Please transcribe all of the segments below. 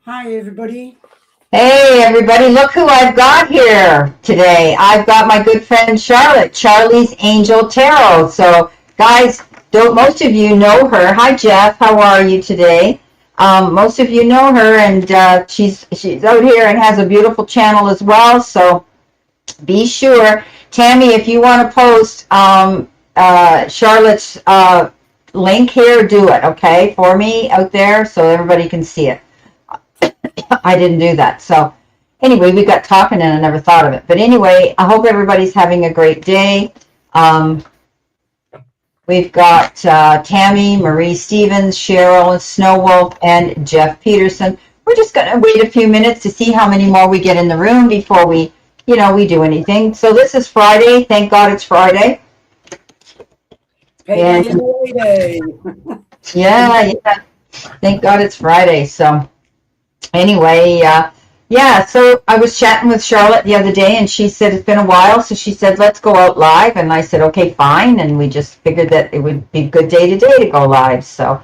Hi, everybody. Hey everybody, look who I've got here today. I've got my good friend Charlotte, Charlie's Angel Taro. So guys, don't most of you know her. Hi Jeff, how are you today? Most of you know her, and she's out here and has a beautiful channel as well. So be sure, Tammy, if you want to post Charlotte's link here, do it, okay, for me out there so everybody can see it. I didn't do that. So anyway, we got talking and I never thought of it. But anyway, I hope everybody's having a great day. Um, we've got Tammy, Marie Stevens, Cheryl, Snowwolf, and Jeff Peterson. We're just going to wait a few minutes to see how many more we get in the room before we do anything. So this is Friday. Thank God it's Friday. Payday and Friday. Yeah. Thank God it's Friday. So anyway, yeah, so I was chatting with Charlotte the other day, and she said it's been a while, so she said, let's go out live, and I said, okay, fine, and we just figured that it would be a good day today to go live, so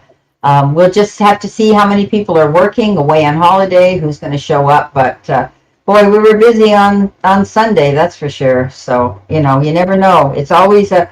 we'll just have to see how many people are working, away on holiday, who's going to show up, but boy, we were busy on Sunday, that's for sure, so, you never know. It's always a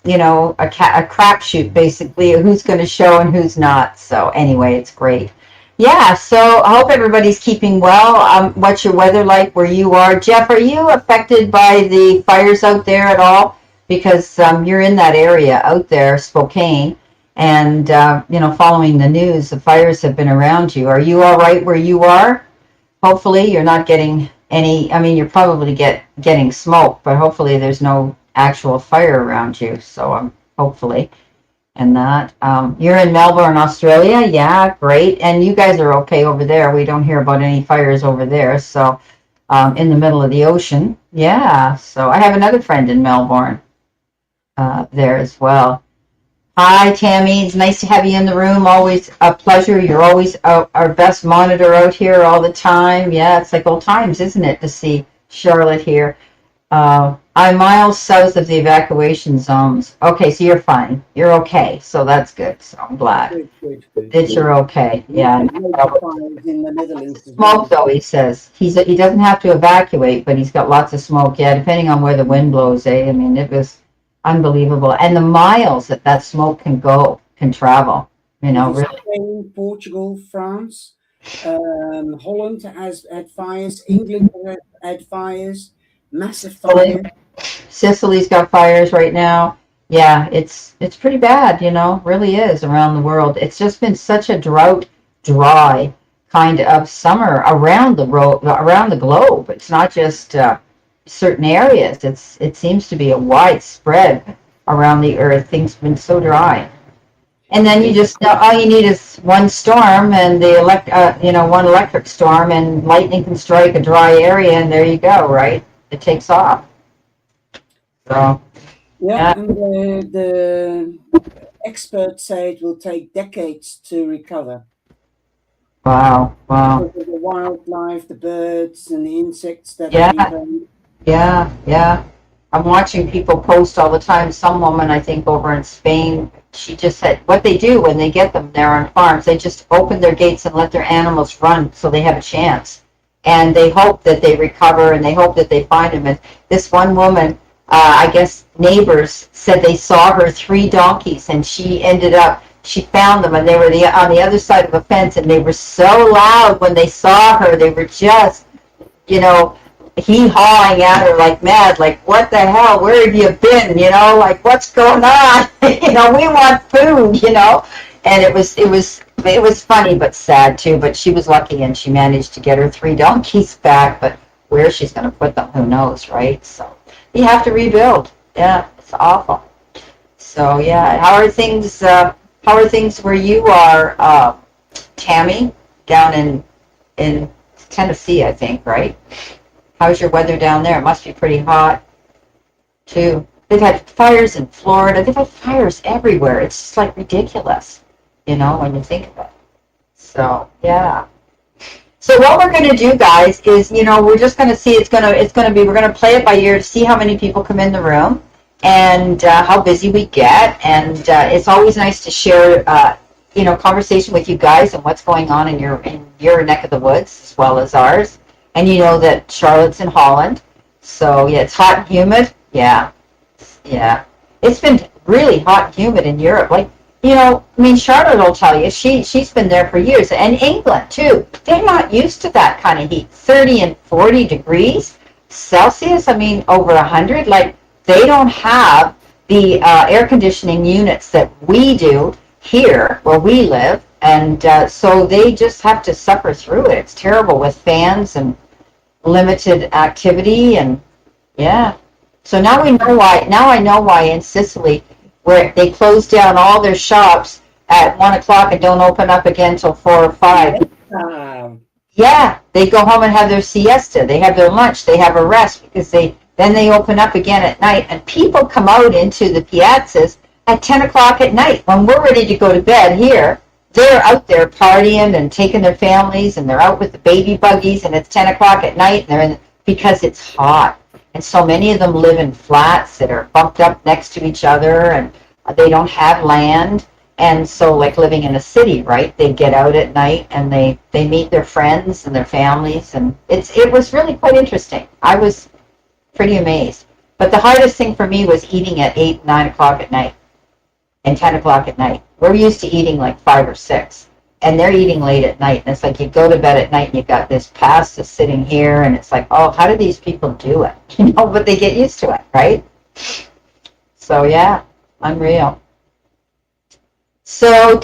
crapshoot, basically, who's going to show and who's not, so anyway, it's great. Yeah, so I hope everybody's keeping well. What's your weather like where you are? Jeff, are you affected by the fires out there at all? Because you're in that area out there, Spokane, and, following the news, the fires have been around you. Are you all right where you are? Hopefully you're not getting any, you're probably getting smoke, but hopefully there's no actual fire around you, so hopefully. And that you're in Melbourne, Australia. Yeah, great. And you guys are okay over there. We don't hear about any fires over there. So in the middle of the ocean. Yeah. So I have another friend in Melbourne there as well. Hi, Tammy. It's nice to have you in the room. Always a pleasure. You're always our best monitor out here all the time. Yeah, it's like old times, isn't it, to see Charlotte here. I'm miles south of the evacuation zones. Okay, so you're fine. You're okay. So that's good. So I'm glad that you're okay. Yeah. In the Netherlands as Smoke, well. though, he says. He doesn't have to evacuate, but he's got lots of smoke. Yeah, depending on where the wind blows, eh? I mean, it was unbelievable. And the miles that smoke can travel, really. Spain, Portugal, France, Holland has had fires, England has had fires, massive fires. Sicily's got fires right now. Yeah, it's pretty bad, really is around the world. It's just been such a dry kind of summer around the globe. It's not just certain areas. It seems to be a widespread around the earth. Things have been so dry. And then you just all you need is one storm and one electric storm, and lightning can strike a dry area, and there you go, right? It takes off. So, Yeah, and the experts say it will take decades to recover. wow. Because of the wildlife, the birds, and the insects that Yeah, are even. yeah. I'm watching people post all the time. Some woman, I think, over in Spain, she just said what they do when they get them there on farms, they just open their gates and let their animals run so they have a chance. And they hope that they recover, and they hope that they find them. And this one woman, I guess neighbors said they saw her 3 donkeys, and she found them, and they were on the other side of a fence, and they were so loud when they saw her. They were just, you know, hee-hawing at her like mad, like, what the hell, where have you been, like, what's going on? We want food, and it was funny but sad too. But she was lucky, and she managed to get her 3 donkeys back, but where she's going to put them, who knows, right? So you have to rebuild. Yeah, it's awful. So yeah, how are things where you are, Tammy, down in Tennessee, I think, right? How's your weather down there? It must be pretty hot, too. They've had fires in Florida. They've had fires everywhere. It's just like ridiculous, when you think of it. So, yeah. So what we're going to do, guys, is, we're just going to see, we're going to play it by ear to see how many people come in the room and how busy we get. And it's always nice to share conversation with you guys and what's going on in your neck of the woods as well as ours. And you know that Charlotte's in Holland, so yeah, it's hot and humid. Yeah, yeah, it's been really hot and humid in Europe. Like, I mean, Charlotte will tell you she's been there for years, and England too. They're not used to that kind of heat, 30 and 40 degrees Celsius. I mean, over 100. Like, they don't have the air conditioning units that we do here where we live, and so they just have to suffer through it. It's terrible with fans and limited activity, and yeah. So now we know why. Now I know why in Sicily, where they close down all their shops at 1 o'clock and don't open up again till 4 or 5. Um, Yeah, they go home and have their siesta. They have their lunch. They have a rest because they open up again at night. And people come out into the piazzas at 10 o'clock at night when we're ready to go to bed here. They're out there partying and taking their families, and they're out with the baby buggies, and it's 10 o'clock at night, and because it's hot. And so many of them live in flats that are bumped up next to each other, and they don't have land. And so, like living in a city, right? They get out at night and they meet their friends and their families, and it was really quite interesting. I was pretty amazed. But the hardest thing for me was eating at 8, 9 o'clock at night and 10 o'clock at night. We're used to eating like 5 or 6, and they're eating late at night. And it's like you go to bed at night and you've got this pasta sitting here, and it's like, oh, how do these people do it? But they get used to it, right? So yeah, unreal. So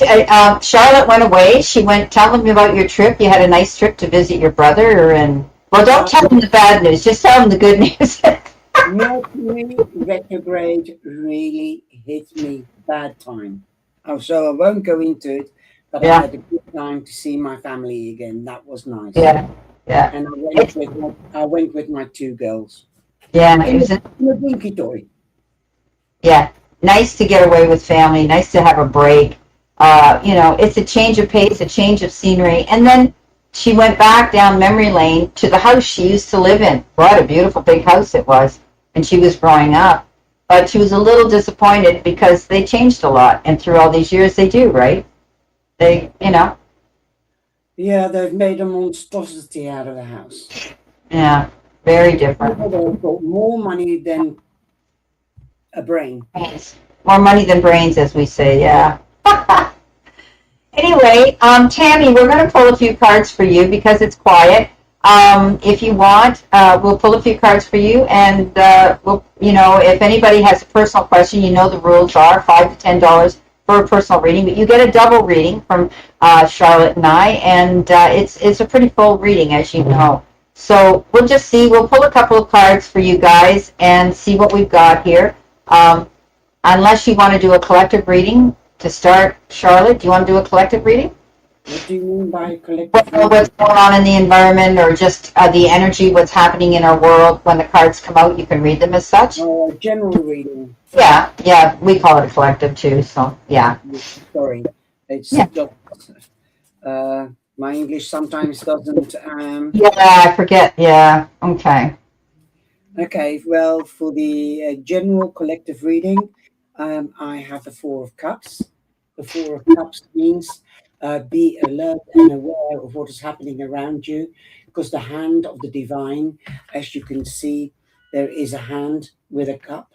Charlotte went away. She went. Tell them about your trip. You had a nice trip to visit your brother, and well, don't tell them the bad news. Just tell them the good news. Mercury retrograde really hit me bad time. Oh, so I won't go into it, but I Yeah, had a good time to see my family again. That was nice. yeah, yeah. And It's I went with my 2 girls yeah. It in was in a dinky toy. yeah. Nice to get away with family. Nice to have a break. It's a change of pace, a change of scenery, and then she went back down memory lane to the house she used to live in. What a beautiful big house it was, and she was growing up. But she was a little disappointed because they changed a lot, and through all these years they do, right? They. Yeah, they've made a monstrosity out of the house. Yeah, very different. They've got more money than a brain. More money than brains, as we say, yeah. Anyway, Tammy, we're going to pull a few cards for you because it's quiet. If you want, we'll pull a few cards for you, and if anybody has a personal question, the rules are $5 to $10 for a personal reading, but you get a double reading from Charlotte and I, and it's a pretty full reading, as you know. So we'll just see. We'll pull a couple of cards for you guys and see what we've got here. Unless you want to do a collective reading to start, Charlotte, do you want to do a collective reading? What do you mean by collective What's reading? going on in the environment, or just the energy, what's happening in our world? When the cards come out, you can read them as such. General reading. Yeah, we call it a collective too. So yeah, Sorry, it's yeah, just my English sometimes doesn't. yeah. I forget. Yeah, okay. Okay, well, for the general collective reading, I have the Four of Cups. The Four of Cups means be alert and aware of what is happening around you, because the hand of the divine, as you can see, there is a hand with a cup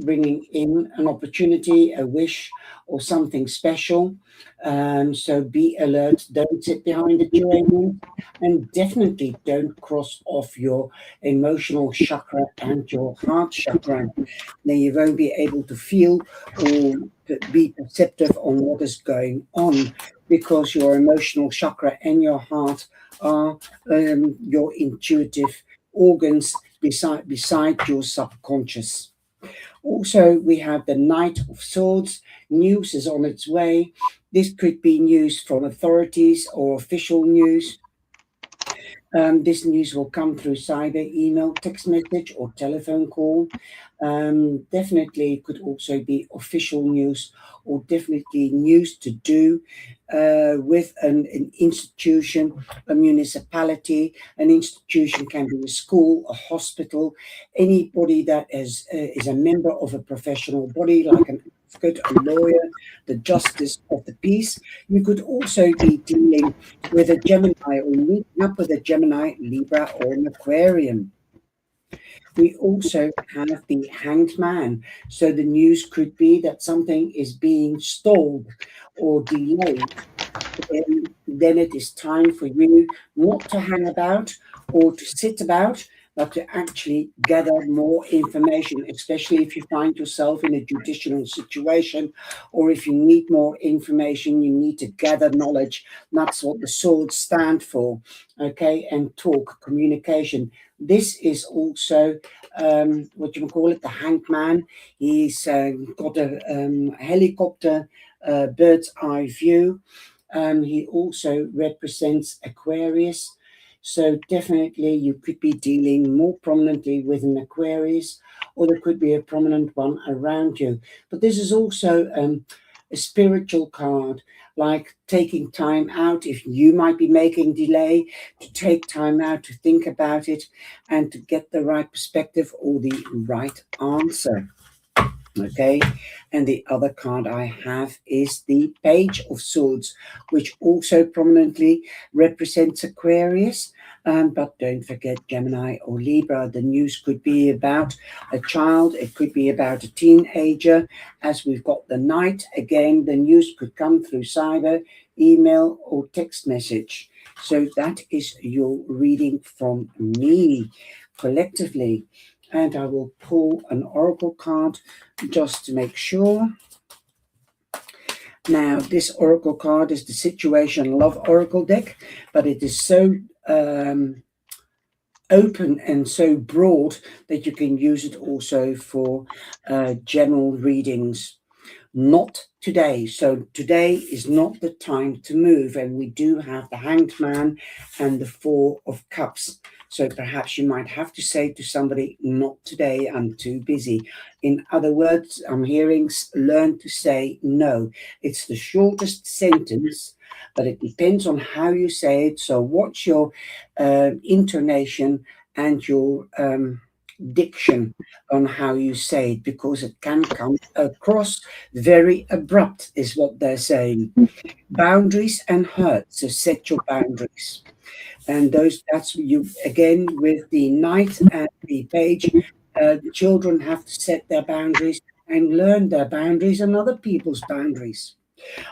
bringing in an opportunity, a wish, or something special. So be alert, don't sit behind the geranium, and definitely don't cross off your emotional chakra and your heart chakra. Then you won't be able to feel or to be perceptive on what is going on, because your emotional chakra and your heart are your intuitive organs beside your subconscious. Also, we have the Knight of Swords. News is on its way. This could be news from authorities or official news. This news will come through cyber, email, text message, or telephone call. Definitely could also be official news, or definitely news to do with an institution, a municipality. An institution can be a school, a hospital, anybody that is a member of a professional body like an advocate, a lawyer, the justice of the peace. You could also be dealing with a Gemini or meeting up with a Gemini, Libra, or an Aquarian. We also have the hanged man. So the news could be that something is being stalled or delayed. Then it is time for you not to hang about or to sit about, but to actually gather more information, especially if you find yourself in a judicial situation, or if you need more information, you need to gather knowledge. That's what the swords stand for, okay? And talk, communication. This is also what you call it, the hanged man. He's got a helicopter bird's eye view. He also represents Aquarius. So definitely you could be dealing more prominently with an Aquarius, or there could be a prominent one around you. But this is also a spiritual card, like taking time out. If you might be making delay, to take time out to think about it and to get the right perspective or the right answer. Okay, and the other card I have is the Page of Swords, which also prominently represents Aquarius. But don't forget Gemini or Libra. The news could be about a child, it could be about a teenager. As we've got the Knight, again, the news could come through cyber, email, or text message. So that is your reading from me collectively. And I will pull an oracle card just to make sure. Now, this oracle card is the Situation Love Oracle deck, but it is so open and so broad that you can use it also for general readings. Not today. So today is not the time to move. And we do have the Hanged Man and the Four of Cups. So perhaps you might have to say to somebody, not today, I'm too busy. In other words, I'm hearing learn to say no. It's the shortest sentence, but it depends on how you say it. So watch your intonation and your diction on how you say it, because it can come across very abrupt, is what they're saying. Boundaries and hurt. So set your boundaries. And that's you again with the Knight and the Page. Children have to set their boundaries and learn their boundaries and other people's boundaries.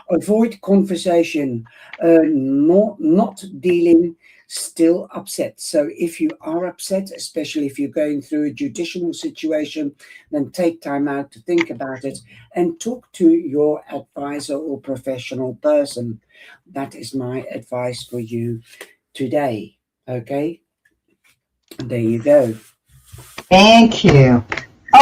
Avoid conversation, not dealing, still upset. So if you are upset, especially if you're going through a judicial situation, then take time out to think about it and talk to your advisor or professional person. That is my advice for you today. Okay, there you go. Thank you.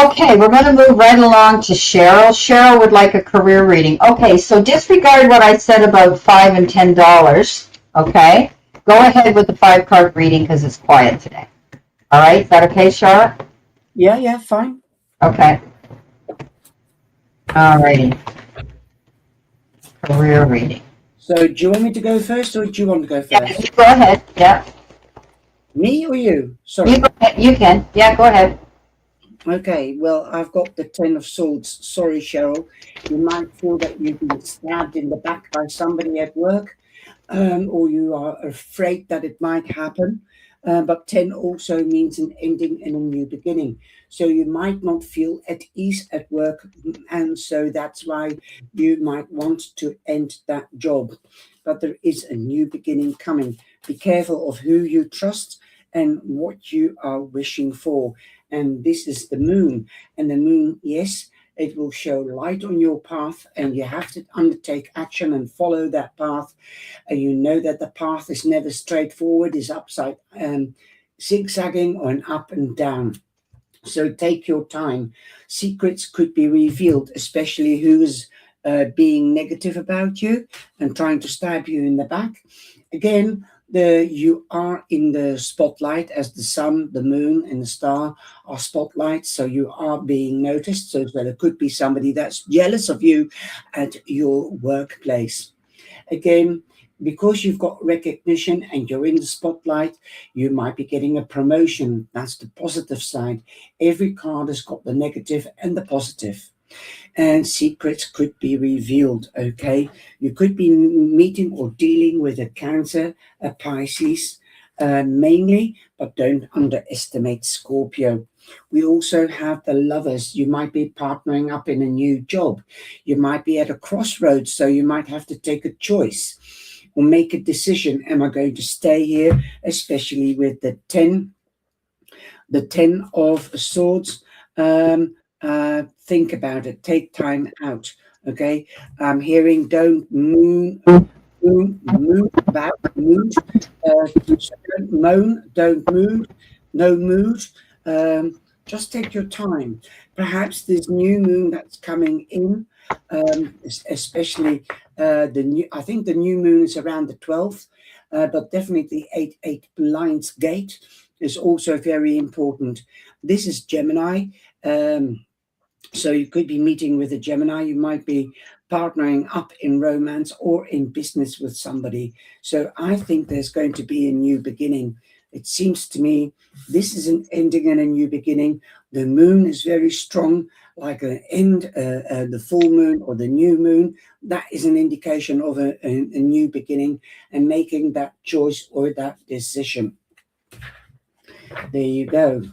Okay, we're going to move right along to Cheryl. Cheryl would like a career reading. Okay, so disregard what I said about $5 and $10. Okay, go ahead with the 5-card reading because it's quiet today. All right, is that okay, Charlotte? Yeah, fine. Okay. All righty. Career reading. So do you want me to go first, or do you want to go Yeah, first? you go ahead. Yeah. Me or you? Sorry. You can. Yeah, go ahead. Okay, well, I've got the Ten of Swords. Sorry, Cheryl. You might feel that you've been stabbed in the back by somebody at work, or you are afraid that it might happen. But 10 also means an ending and a new beginning. So you might not feel at ease at work, and so that's why you might want to end that job. But there is a new beginning coming. Be careful of who you trust and what you are wishing for. And this is the moon. And the moon, yes, it will show light on your path, and you have to undertake action and follow that path. And you know that the path is never straightforward, is upside zigzagging or an up and down. So take your time. Secrets could be revealed, especially who is being negative about you and trying to stab you in the back. Again, you are in the spotlight, as the sun, the moon, and the star are spotlights. So you are being noticed. So there could be somebody that's jealous of you at your workplace. Again, because you've got recognition and you're in the spotlight, you might be getting a promotion. That's the positive side. Every card has got the negative and the positive. and secrets could be revealed. Okay, you could be meeting or dealing with a Cancer, a Pisces, mainly, but don't underestimate Scorpio. We also have the Lovers. You might be partnering up in a new job. You might be at a crossroads, so you might have to take a choice or make a decision. Am I going to stay here? Especially with the ten of swords. Think about it. Take time out. Okay. I'm hearing don't moon about mood. So don't moan, don't mood, no mood. Just take your time. Perhaps this new moon that's coming in, especially the new. I think the new moon is around the 12th, but definitely the 8 blinds gate is also very important. This is Gemini. Um, so you could be meeting with a Gemini. You might be partnering up in romance or in business with somebody. So I think there's going to be a new beginning. It seems to me this is an ending and a new beginning. The moon is very strong, like an end, the full moon or the new moon. That is an indication of a new beginning and making that choice or that decision. There you go.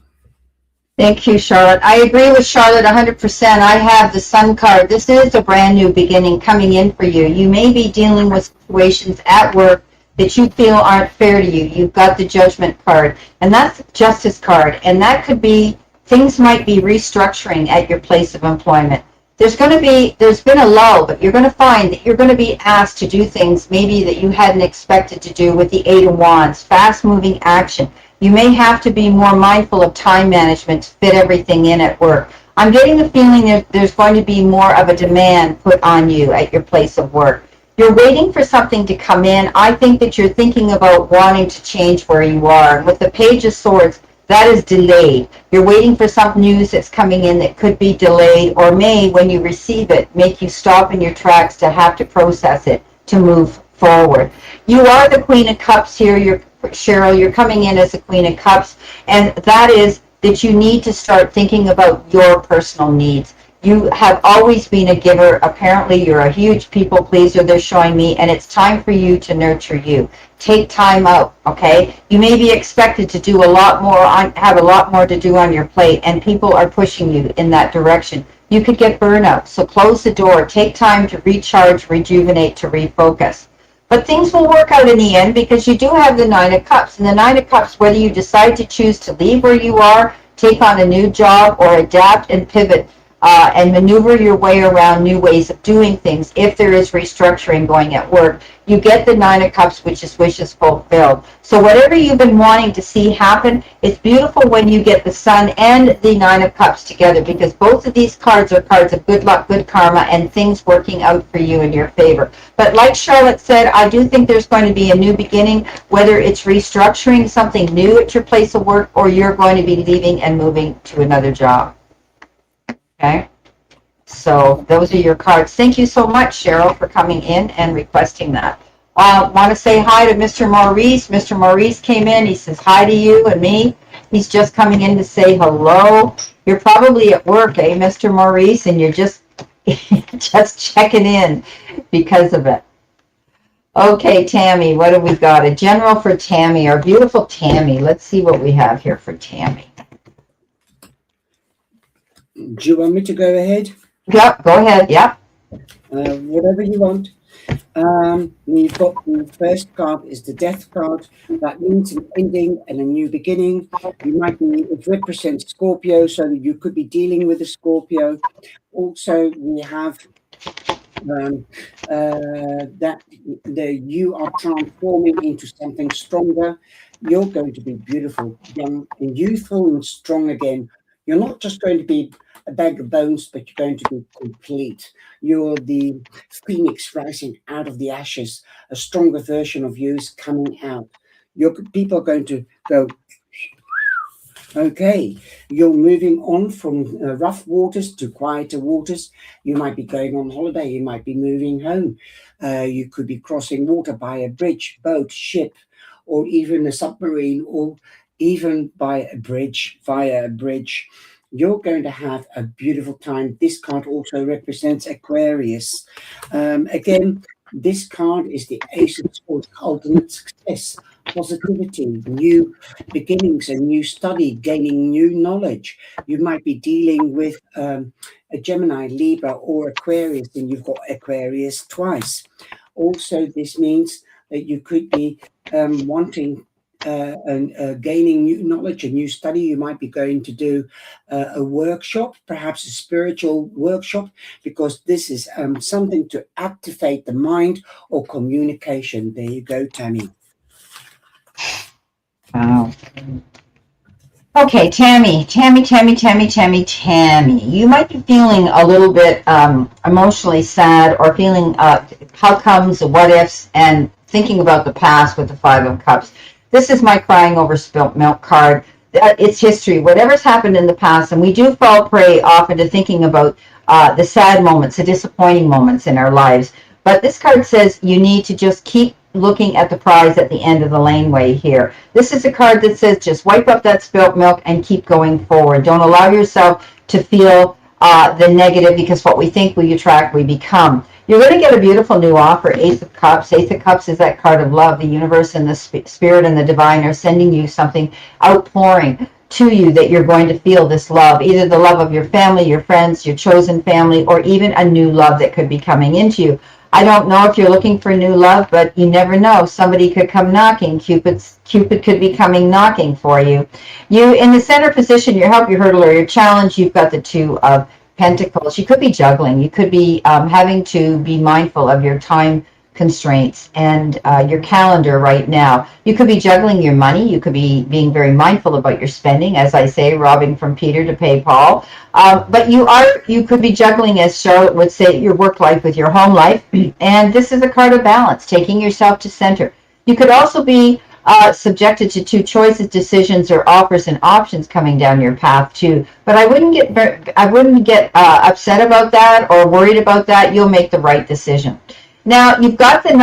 Thank you, Charlotte. I agree with Charlotte 100%. I have the Sun card. This is a brand new beginning coming in for you. You may be dealing with situations at work that you feel aren't fair to you. You've got the Judgment card, and that's the Justice card. And that could be, things might be restructuring at your place of employment. There's been a lull, but you're going to find that you're going to be asked to do things maybe that you hadn't expected to do with the Eight of Wands, fast moving action. You may have to be more mindful of time management to fit everything in at work. I'm getting the feeling that there's going to be more of a demand put on you at your place of work. You're waiting for something to come in. I think that you're thinking about wanting to change where you are. And with the Page of Swords, that is delayed. You're waiting for some news that's coming in that could be delayed or may, when you receive it, make you stop in your tracks to have to process it to move forward. You are the Queen of Cups here. Cheryl, you're coming in as the Queen of Cups, and that is that you need to start thinking about your personal needs. You have always been a giver. Apparently, you're a huge people pleaser, they're showing me, and it's time for you to nurture you. Take time out, okay? You may be expected to do a lot more, have a lot more to do on your plate, and people are pushing you in that direction. You could get burnout, so close the door. Take time to recharge, rejuvenate, to refocus. But things will work out in the end because you do have the Nine of Cups. And the Nine of Cups, whether you decide to choose to leave where you are, take on a new job, or adapt and pivot and maneuver your way around new ways of doing things, if there is restructuring going at work, you get the Nine of Cups, which is wishes fulfilled. So whatever you've been wanting to see happen, it's beautiful when you get the Sun and the Nine of Cups together, because both of these cards are cards of good luck, good karma, and things working out for you in your favor. But like Charlotte said, I do think there's going to be a new beginning, whether it's restructuring something new at your place of work, or you're going to be leaving and moving to another job. Okay? So those are your cards. Thank you so much, Cheryl, for coming in and requesting that. I want to say hi to Mr. Maurice. Mr. Maurice came in. He says hi to you and me. He's just coming in to say hello. You're probably at work, eh, Mr. Maurice, and you're just just checking in because of it. Okay, Tammy, what have we got? A general for Tammy, our beautiful Tammy. Let's see what we have here for Tammy. Do you want me to go ahead? Yep, go ahead. Yep. Whatever you want. We've got the first card is the Death card. That means an ending and a new beginning. You might be, it represents Scorpio, so you could be dealing with a Scorpio. Also, we have that you are transforming into something stronger. You're going to be beautiful, young, and youthful, and strong again. You're not just going to be a bag of bones, but you're going to be complete. You're the phoenix rising out of the ashes. A stronger version of you is coming out. Your people are going to go, okay, you're moving on from rough waters to quieter waters. You might be going on holiday. You might be moving home. You could be crossing water by a bridge, boat, ship, or even a submarine, or even by a bridge, via a bridge. you're going to have a beautiful time. This card also represents Aquarius. Again, this card is the Ace of Swords, ultimate success, positivity, new beginnings, a new study, gaining new knowledge. You might be dealing with a Gemini, Libra, or Aquarius, and you've got Aquarius twice. Also, this means that you could be wanting and gaining new knowledge, a new study. You might be going to do a workshop, perhaps a spiritual workshop, because this is something to activate the mind or communication. There you go, Tammy. Wow. Okay, Tammy. You might be feeling a little bit emotionally sad, or feeling how comes, what ifs, and thinking about the past with the Five of Cups. This is my crying over spilt milk card. It's history. Whatever's happened in the past, and we do fall prey often to thinking about the sad moments, the disappointing moments in our lives. But this card says you need to just keep looking at the prize at the end of the laneway here. This is a card that says just wipe up that spilt milk and keep going forward. Don't allow yourself to feel the negative, because what we think we attract, we become. You're going to get a beautiful new offer, Ace of Cups. Ace of Cups is that card of love. The universe and the spirit and the divine are sending you something, outpouring to you, that you're going to feel this love, either the love of your family, your friends, your chosen family, or even a new love that could be coming into you. I don't know if you're looking for new love, but you never know. Somebody could come knocking. Cupid could be coming knocking for you. You, in the center position, your help, your hurdle, or your challenge, you've got the Two of Pentacles. You could be juggling. You could be having to be mindful of your time constraints and your calendar right now. You could be juggling your money. You could be being very mindful about your spending, as I say, robbing from Peter to pay Paul. But you could be juggling, as Charlotte would say, your work life with your home life. And this is a card of balance, taking yourself to center. You could also be subjected to two choices, decisions, or offers and options coming down your path too. But I wouldn't get upset about that or worried about that. You'll make the right decision. Now you've got the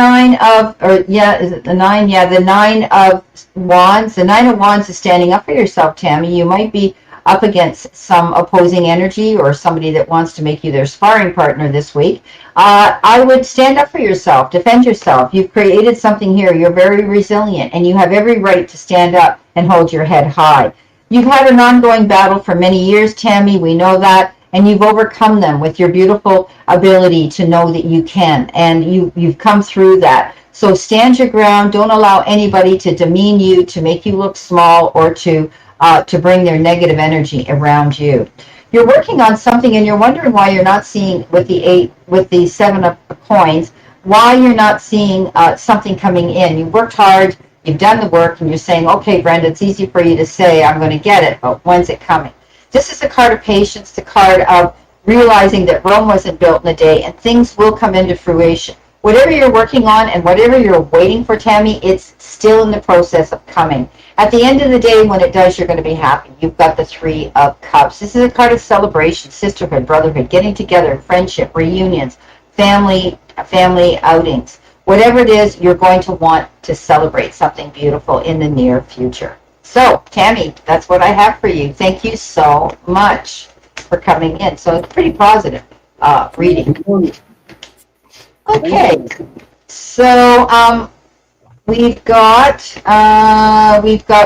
is it the nine? Yeah, the Nine of Wands. The Nine of Wands is standing up for yourself, Tammy. You might be up against some opposing energy or somebody that wants to make you their sparring partner this week. I would stand up for yourself, defend yourself. You've created something here. You're very resilient, and you have every right to stand up and hold your head high. You've had an ongoing battle for many years, Tammy. We know that. And you've overcome them with your beautiful ability to know that you can. And you've come through that. So stand your ground. Don't allow anybody to demean you, to make you look small, or to bring their negative energy around you. You're working on something, and you're wondering why you're not seeing with the Seven of Coins, why you're not seeing something coming in. You worked hard, you've done the work, and you're saying, okay, Brenda, it's easy for you to say, I'm going to get it, but when's it coming? This is a card of patience, the card of realizing that Rome wasn't built in a day, and things will come into fruition. Whatever you're working on and whatever you're waiting for, Tammy, it's still in the process of coming. At the end of the day, when it does, you're going to be happy. You've got the Three of Cups. This is a card of celebration, sisterhood, brotherhood, getting together, friendship, reunions, family outings. Whatever it is, you're going to want to celebrate something beautiful in the near future. So, Tammy, that's what I have for you. Thank you so much for coming in. So it's pretty positive reading. Okay, so we've got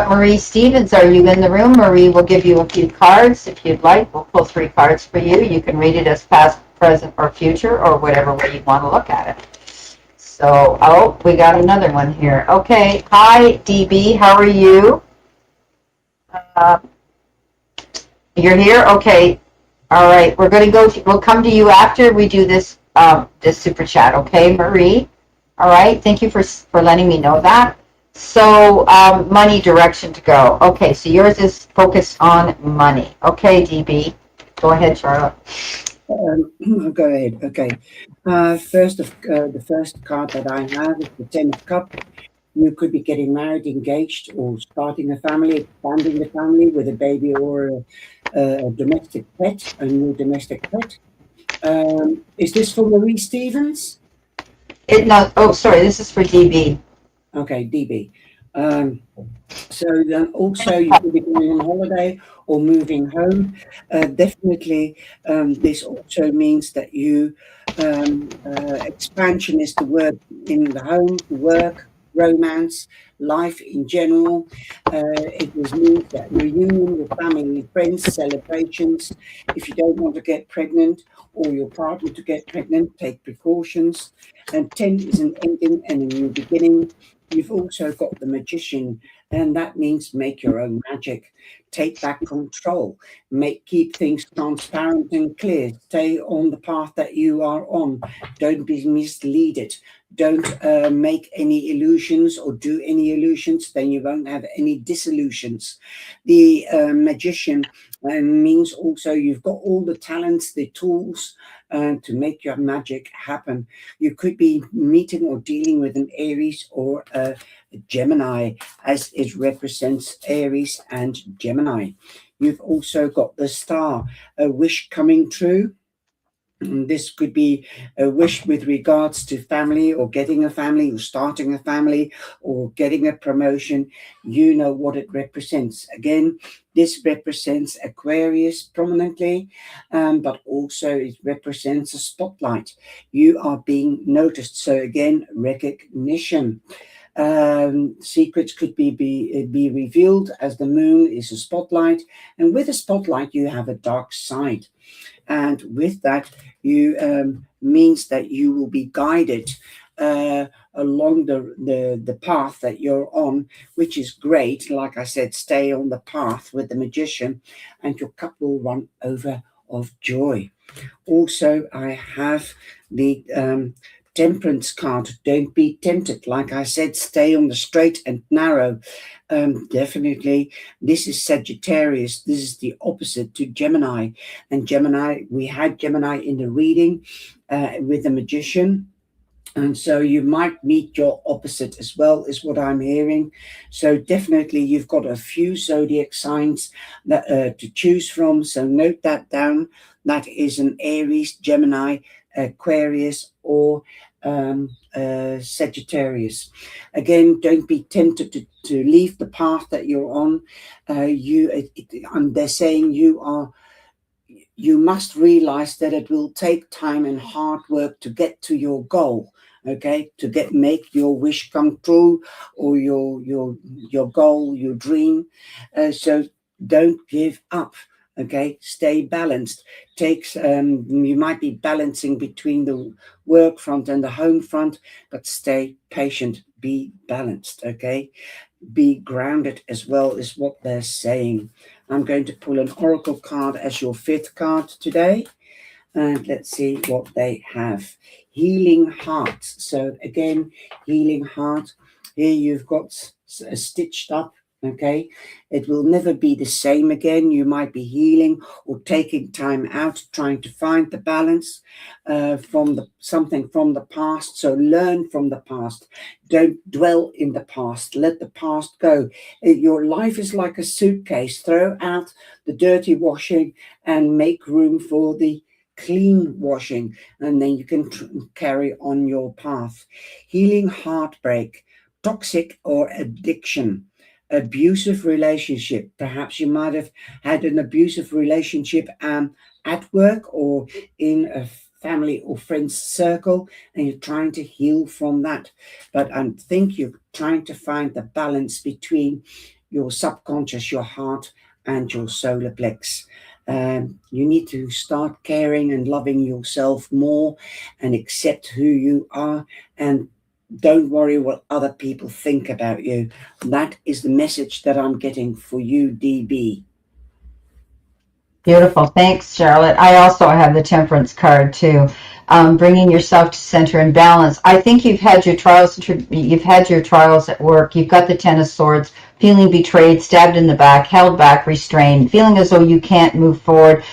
Marie Stevens. Are you in the room? Marie will give you a few cards if you'd like. We'll pull 3 cards for you. You can read it as past, present, or future, or whatever way you want to look at it. So, oh, we got another one here. Okay, hi, DB. How are you? You're here? Okay. All right. We're going to we'll come to you after we do this super chat. Okay, Marie? All right. Thank you for letting me know that. So, money, direction to go. Okay. So yours is focused on money. Okay, DB. Go ahead, Charlotte. Go ahead. Okay. The first card that I have is the Ten of Cups. You could be getting married, engaged, or starting a family, expanding the family with a baby or a domestic pet, a new domestic pet. Is this for Marie Stevens? No. Oh, sorry. This is for DB. Okay, DB. Um, so then also you could be going on holiday or moving home. Definitely, this also means that you expansion is the word in the home, work, romance, life in general. It was means that reunion with family, friends, celebrations. If you don't want to get pregnant or your partner to get pregnant, take precautions. And 10 is an ending and a new beginning. You've also got the magician, and that means make your own magic, take back control, keep things transparent and clear, stay on the path that you are on, don't be misleaded, don't make any illusions or do any illusions, then you won't have any disillusions. The magician means also you've got all the talents, the tools to make your magic happen. You could be meeting or dealing with an Aries or a Gemini, as it represents Aries and Gemini. You've also got the star, a wish coming true. This could be a wish with regards to family or getting a family or starting a family or getting a promotion. You know what it represents. Again, this represents Aquarius prominently, but also it represents a spotlight. You are being noticed. So, again, recognition. Secrets could be revealed as the moon is a spotlight, and with a spotlight you have a dark side, and with that you means that you will be guided along the path that you're on, which is great. Like I said, stay on the path with the magician and your cup will run over of joy. Also, I have the temperance card. Don't be tempted. Like I said, stay on the straight and narrow. Definitely, this is Sagittarius. This is the opposite to Gemini. And Gemini, we had Gemini in the reading with the magician. And so you might meet your opposite as well, is what I'm hearing. So definitely you've got a few zodiac signs that to choose from. So note that down. That is an Aries, Gemini, Aquarius, or Sagittarius. Again, don't be tempted to leave the path that you're on. They're saying you must realize that it will take time and hard work to get to your goal, okay, to make your wish come true, or your goal, your dream. So don't give up, okay, stay balanced. Takes You might be balancing between the work front and the home front, but stay patient, be balanced, okay, be grounded as well, is what they're saying. I'm going to pull an oracle card as your fifth card today. And let's see what they have. Healing heart. So again, healing heart. Here you've got stitched up. Okay, it will never be the same again. You might be healing or taking time out, trying to find the balance from something from the past. So learn from the past. Don't dwell in the past. Let the past go. Your life is like a suitcase. Throw out the dirty washing and make room for the clean washing, and then you can carry on your path. Healing heartbreak, toxic or addiction, abusive relationship. Perhaps you might have had an abusive relationship at work or in a family or friends circle, and you're trying to heal from that. But I think you're trying to find the balance between your subconscious, your heart, and your solar plex. You need to start caring and loving yourself more and accept who you are, and don't worry what other people think about you. That is the message that I'm getting for you, DB. Beautiful. Thanks, Charlotte. I also have the temperance card too. Bringing yourself to center and balance. I think you've had your trials. You've had your trials at work. You've got the Ten of Swords. Feeling betrayed, stabbed in the back, held back, restrained. Feeling as though you can't move forward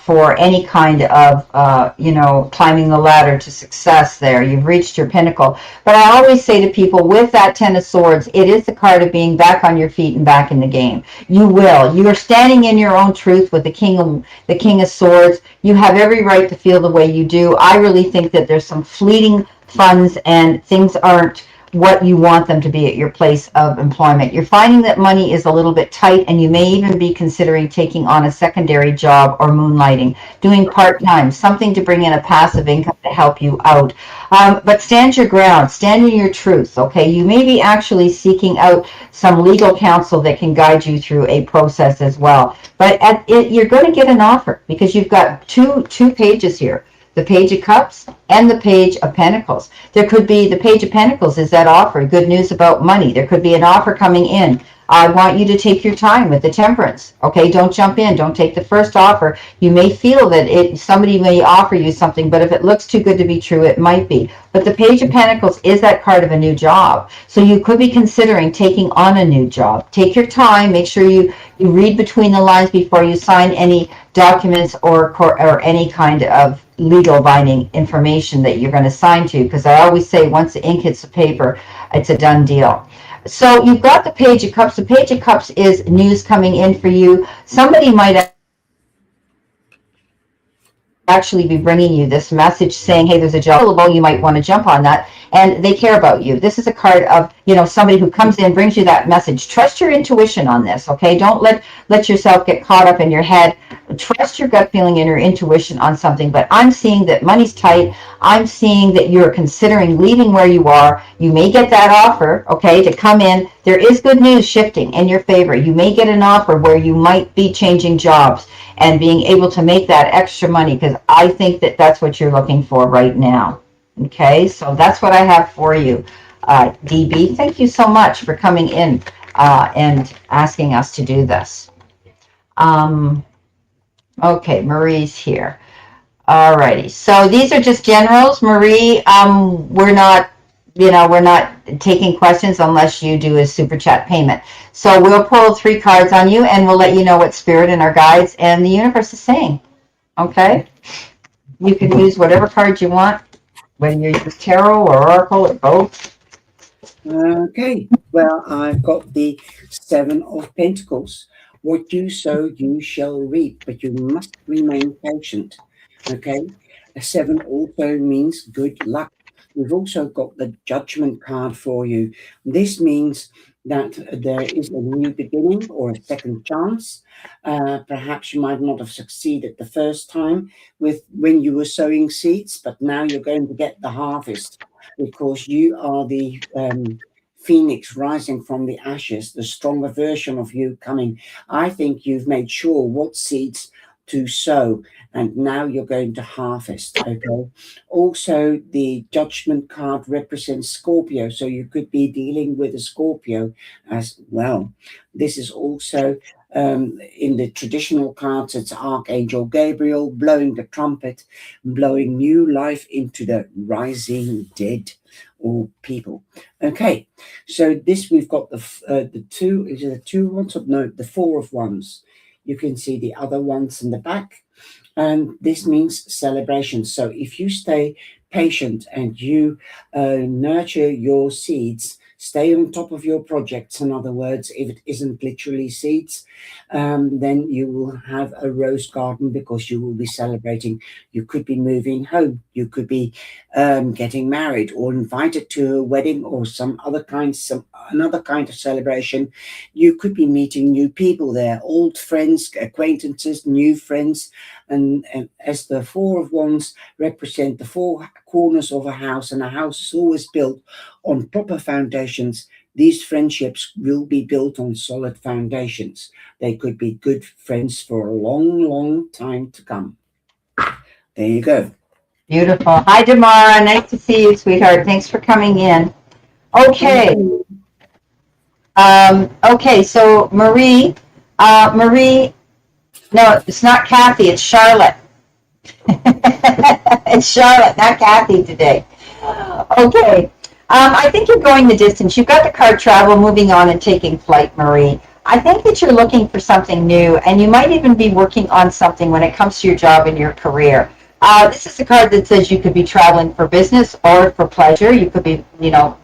for any kind of, climbing the ladder to success. There, you've reached your pinnacle. But I always say to people, with that Ten of Swords, it is the card of being back on your feet and back in the game. You will. You are standing in your own truth with the King of Swords. You have every right to feel the way you do. I really think that there's some fleeting funds and things aren't what you want them to be at your place of employment. You're finding that money is a little bit tight, and you may even be considering taking on a secondary job or moonlighting, doing part-time, something to bring in a passive income to help you out. But stand your ground, stand in your truth, okay? You may be actually seeking out some legal counsel that can guide you through a process as well. But you're going to get an offer because you've got two pages here, the Page of Cups and the Page of Pentacles. There could be, the Page of Pentacles is that offer, good news about money. There could be an offer coming in. I want you to take your time with the Temperance. Okay, don't jump in. Don't take the first offer. You may feel that somebody may offer you something, but if it looks too good to be true, it might be. But the Page of Pentacles is that card of a new job. So you could be considering taking on a new job. Take your time. Make sure you read between the lines before you sign any documents or any kind of legal binding information that you're going to sign to, because I always say once the ink hits the paper, it's a done deal. So you've got the Page of Cups. The Page of Cups is news coming in for you. Somebody might actually be bringing you this message saying, hey, there's a job available, you might want to jump on that, and they care about you. This is a card of, somebody who comes in, brings you that message. Trust your intuition on this, okay? Don't let yourself get caught up in your head. Trust your gut feeling and your intuition on something. But I'm seeing that money's tight. I'm seeing that you're considering leaving where you are. You may get that offer, okay, to come in. There is good news shifting in your favor. You may get an offer where you might be changing jobs and being able to make that extra money, because I think that that's what you're looking for right now. Okay, so that's what I have for you, DB. Thank you so much for coming in and asking us to do this. Okay, Marie's here. Alrighty, so these are just generals, Marie. We're not taking questions unless you do a super chat payment. So we'll pull 3 cards on you, and we'll let you know what Spirit and our guides and the universe is saying. Okay? You can use whatever cards you want, whether you use tarot or oracle or both. Okay, well, I've got the 7 of Pentacles. What you sow, you shall reap, but you must remain patient. Okay, a 7 also means good luck. We've also got the Judgment card for you. This means that there is a new beginning or a second chance. Perhaps you might not have succeeded the first time with when you were sowing seeds, but now you're going to get the harvest, because you are the phoenix rising from the ashes, the stronger version of you coming. I think you've made sure what seeds to sow, and now you're going to harvest. Okay, also the Judgment card represents Scorpio, so you could be dealing with a Scorpio as well. This is also in the traditional cards, it's Archangel Gabriel blowing the trumpet, blowing new life into the rising dead or people. Okay, so this we've got the 2, is it the 2 ones? No, the 4 of Wands. You can see the other ones in the back, and this means celebration. So if you stay patient and you nurture your seeds, stay on top of your projects, in other words, if it isn't literally seeds, then you will have a rose garden, because you will be celebrating. You could be moving home, you could be getting married or invited to a wedding or another kind of celebration. You could be meeting new people there, old friends, acquaintances, new friends. And as the 4 of Wands represent the 4 corners of a house, and a house is always built on proper foundations, these friendships will be built on solid foundations. They could be good friends for a long, long time to come. There you go. Beautiful. Hi, Damara. Nice to see you, sweetheart. Thanks for coming in. Okay. Okay, so Marie, no, it's not Kathy, it's Charlotte. It's Charlotte, not Kathy today. Okay. I think you're going the distance. You've got the card travel, moving on and taking flight, Marie. I think that you're looking for something new, and you might even be working on something when it comes to your job and your career. This is a card that says you could be traveling for business or for pleasure. You could be,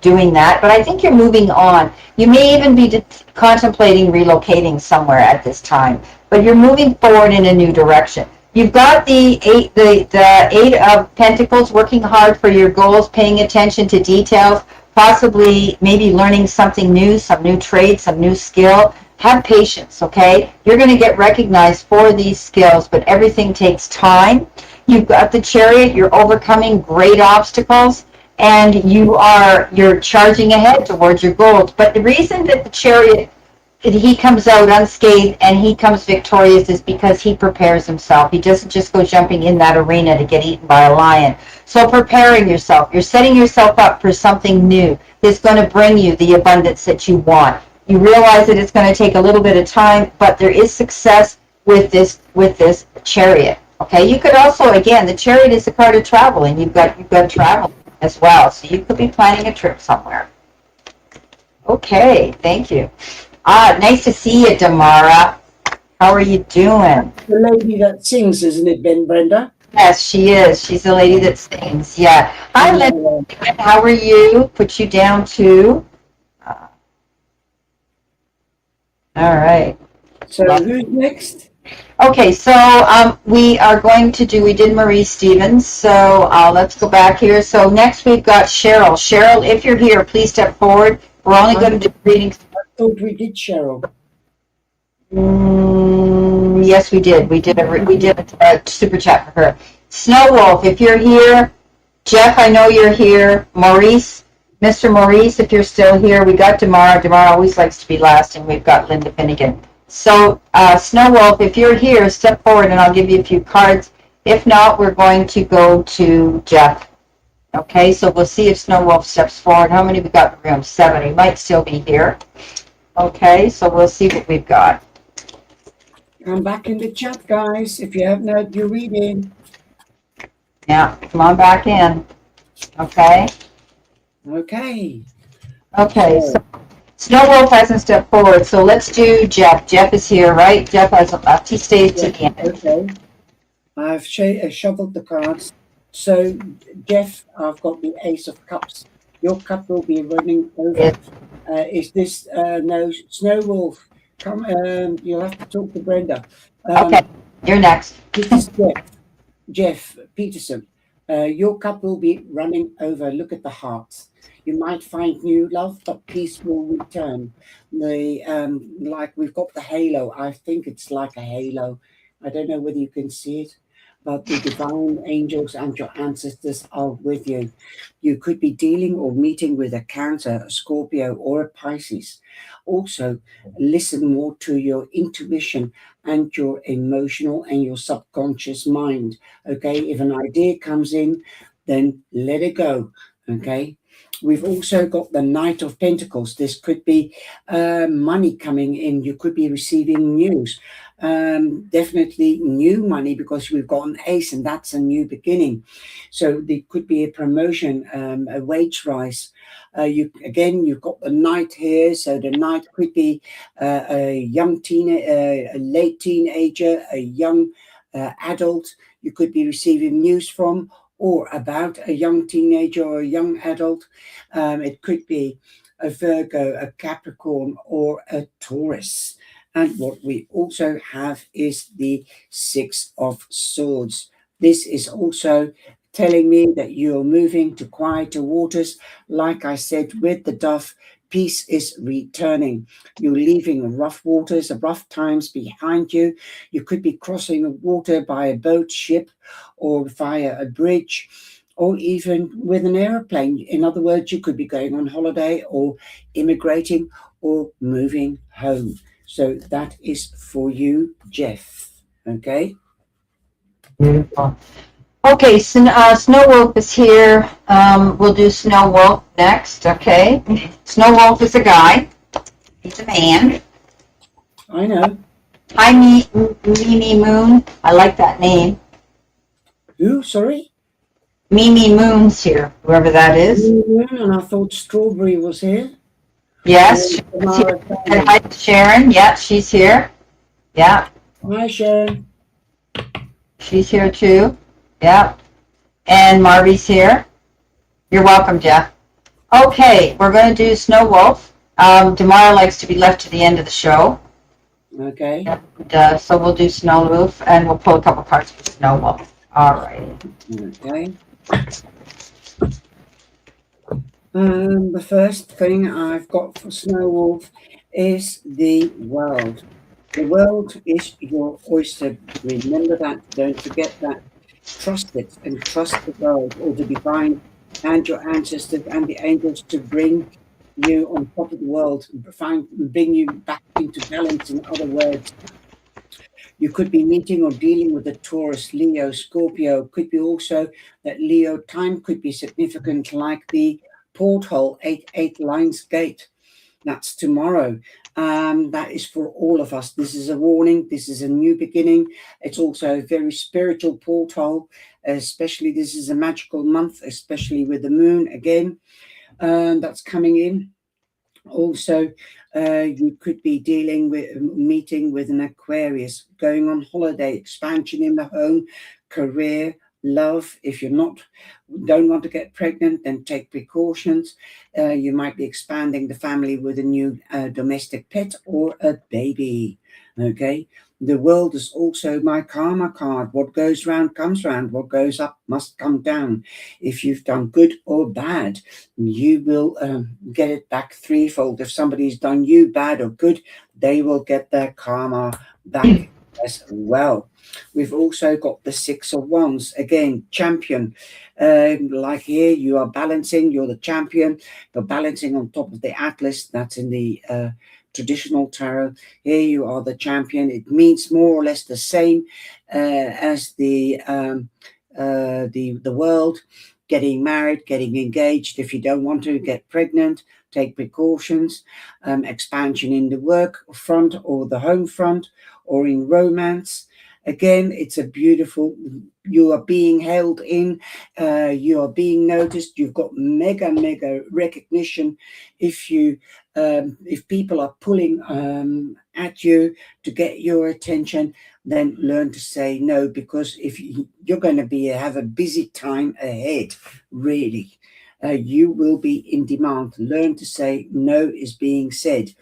doing that, but I think you're moving on. You may even be contemplating relocating somewhere at this time, but you're moving forward in a new direction. You've got the 8 of Pentacles, working hard for your goals, paying attention to details, possibly maybe learning something new, some new trade, some new skill. Have patience, okay? You're going to get recognized for these skills, but everything takes time. You've got the chariot, you're overcoming great obstacles, and you're charging ahead towards your goals. But the reason that the chariot, he comes out unscathed and he comes victorious is because he prepares himself. He doesn't just go jumping in that arena to get eaten by a lion. So preparing yourself, you're setting yourself up for something new that's going to bring you the abundance that you want. You realize that it's going to take a little bit of time, but there is success with this chariot. Okay, you could also, again, the chariot is a card of travel, and you've got travel as well. So you could be planning a trip somewhere. Okay, thank you. Nice to see you, Damara. How are you doing? The lady that sings, isn't it, Brenda? Yes, she is. She's the lady that sings. Yeah. Hi, Linda. How are you? Put you down too. All right. So who's next? Okay, so we are going to we did Marie Stevens, so let's go back here. So next we've got Cheryl. Cheryl, if you're here, please step forward. We're only going to do readings. I thought we did Cheryl. Yes, we did. We did a super chat for her. Snow Wolf, if you're here. Jeff, I know you're here. Maurice, Mr. Maurice, if you're still here. We got Damara. Damara always likes to be last, and we've got Linda Finnegan. So, Snow Wolf, if you're here, step forward and I'll give you a few cards. If not, we're going to go to Jeff. Okay, so we'll see if Snow Wolf steps forward. How many we got in the room? 7. He might still be here. Okay, so we'll see what we've got. Come back in the chat, guys, if you haven't heard your reading. Yeah, come on back in. Okay. Okay. Okay, so Snow Wolf hasn't stepped forward, so let's do Jeff. Jeff is here, right? Jeff hasn't left. He stays to the end. Okay. I've shuffled the cards. So, Jeff, I've got the Ace of Cups. Your cup will be running over. Is this no Snow Wolf? Come, you'll have to talk to Brenda. Okay, you're next. This is Jeff Peterson. Your cup will be running over. Look at the hearts. You might find new love, but peace will return. Like we've got the halo. I think it's like a halo. I don't know whether you can see it, but the divine angels and your ancestors are with you. You could be dealing or meeting with a Cancer, a Scorpio, or a Pisces. Also, listen more to your intuition and your emotional and your subconscious mind. Okay, if an idea comes in, then let it go. Okay. We've also got the Knight of Pentacles. This could be money coming in. You could be receiving news. Definitely new money because we've got an ace and that's a new beginning. So there could be a promotion, a wage rise. You've got the Knight here. So the Knight could be a young a late teenager, a young adult. You could be receiving news from or about a young teenager or a young adult. It could be a Virgo, a Capricorn, or a Taurus. And what we also have is the Six of Swords. This is also telling me that you're moving to quieter waters. Like I said, with the dove, peace is returning. You're leaving rough waters, rough times behind you. You could be crossing the water by a boat, ship, or via a bridge, or even with an airplane. In other words, you could be going on holiday or immigrating or moving home. So that is for you, Jeff. Okay? Beautiful. Okay, so, Snow Wolf is here. We'll do Snow Wolf next, okay? Snow Wolf is a guy. He's a man. I know. Hi, Mimi Moon. I like that name. Who? Sorry? Mimi Moon's here, whoever that is. And I thought Strawberry was here. Yes. And hi, Sharon. Yeah, she's here. Yeah. Hi, Sharon. She's here too. Yeah. And Marvy's here. You're welcome, Jeff. Okay, we're going to do Snow Wolf. Damara likes to be left to the end of the show. Okay. And, so we'll do Snow Wolf, and we'll pull a couple cards for Snow Wolf. All right. Okay. The first thing I've got for Snow Wolf is the world. The world is your oyster. Remember that. Don't forget that. Trust it and trust the world or the divine and your ancestors and the angels to bring you on top of the world, bring you back into balance. In other words, you could be meeting or dealing with a Taurus, Leo, Scorpio. Could be also that Leo time could be significant, like the porthole 8 Lions Gate. That's tomorrow. That is for all of us. This is a warning. This is a new beginning. It's also a very spiritual porthole, especially this is a magical month, especially with the moon again that's coming in. Also, you could be dealing with meeting with an Aquarius, going on holiday, expansion in the home, career, love. If you're not don't want to get pregnant, then take precautions. You might be expanding the family with a new domestic pet or a baby. Okay. The world is also my karma card. What goes round comes round. What goes up must come down. If you've done good or bad, you will get it back threefold. If somebody's done you bad or good, they will get their karma back as well. We've also got the Six of Wands, again, champion. Like here, you are balancing, you're the champion, you're balancing on top of the Atlas, that's in the traditional tarot. Here you are the champion. It means more or less the same as the world. Getting married, getting engaged. If you don't want to get pregnant, take precautions. Expansion in the work front or the home front or in romance. Again, it's a beautiful, you are being held in, you are being noticed, you've got mega recognition. If people are pulling at you to get your attention, then learn to say no, because if you're going to have a busy time ahead, really. You will be in demand. Learn to say no is being said.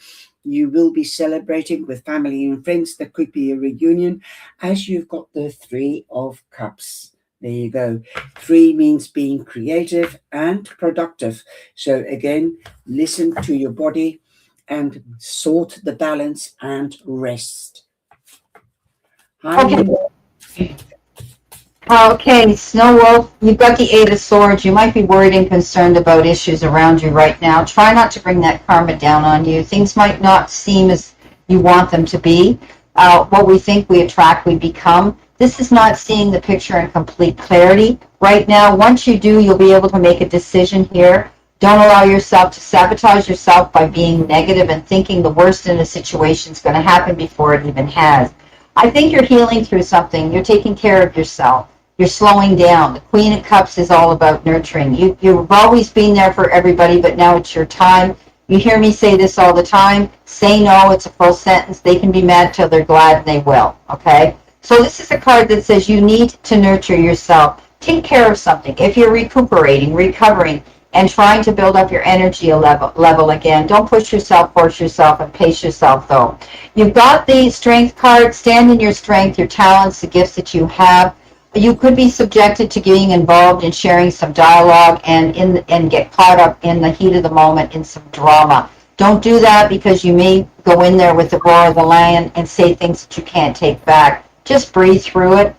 You will be celebrating with family and friends. There could be a reunion as you've got the Three of Cups. There you go. Three means being creative and productive. So again, listen to your body and sort the balance and rest. Hi, Okay. Linda. Okay, Snow Wolf, you've got the Eight of Swords. You might be worried and concerned about issues around you right now. Try not to bring that karma down on you. Things might not seem as you want them to be. What we think we attract, we become. This is not seeing the picture in complete clarity right now. Once you do, you'll be able to make a decision here. Don't allow yourself to sabotage yourself by being negative and thinking the worst in a situation is going to happen before it even has. I think you're healing through something. You're taking care of yourself. You're slowing down. The Queen of Cups is all about nurturing. You've always been there for everybody, but now it's your time. You hear me say this all the time. Say no, it's a full sentence. They can be mad till they're glad, and they will, okay? So this is a card that says you need to nurture yourself. Take care of something. If you're recuperating, recovering, and trying to build up your energy level again, don't push yourself, force yourself, and pace yourself, though. You've got the Strength card. Stand in your strength, your talents, the gifts that you have. You could be subjected to getting involved in sharing some dialogue and get caught up in the heat of the moment in some drama. Don't do that, because you may go in there with the roar of the lion and say things that you can't take back. Just breathe through it.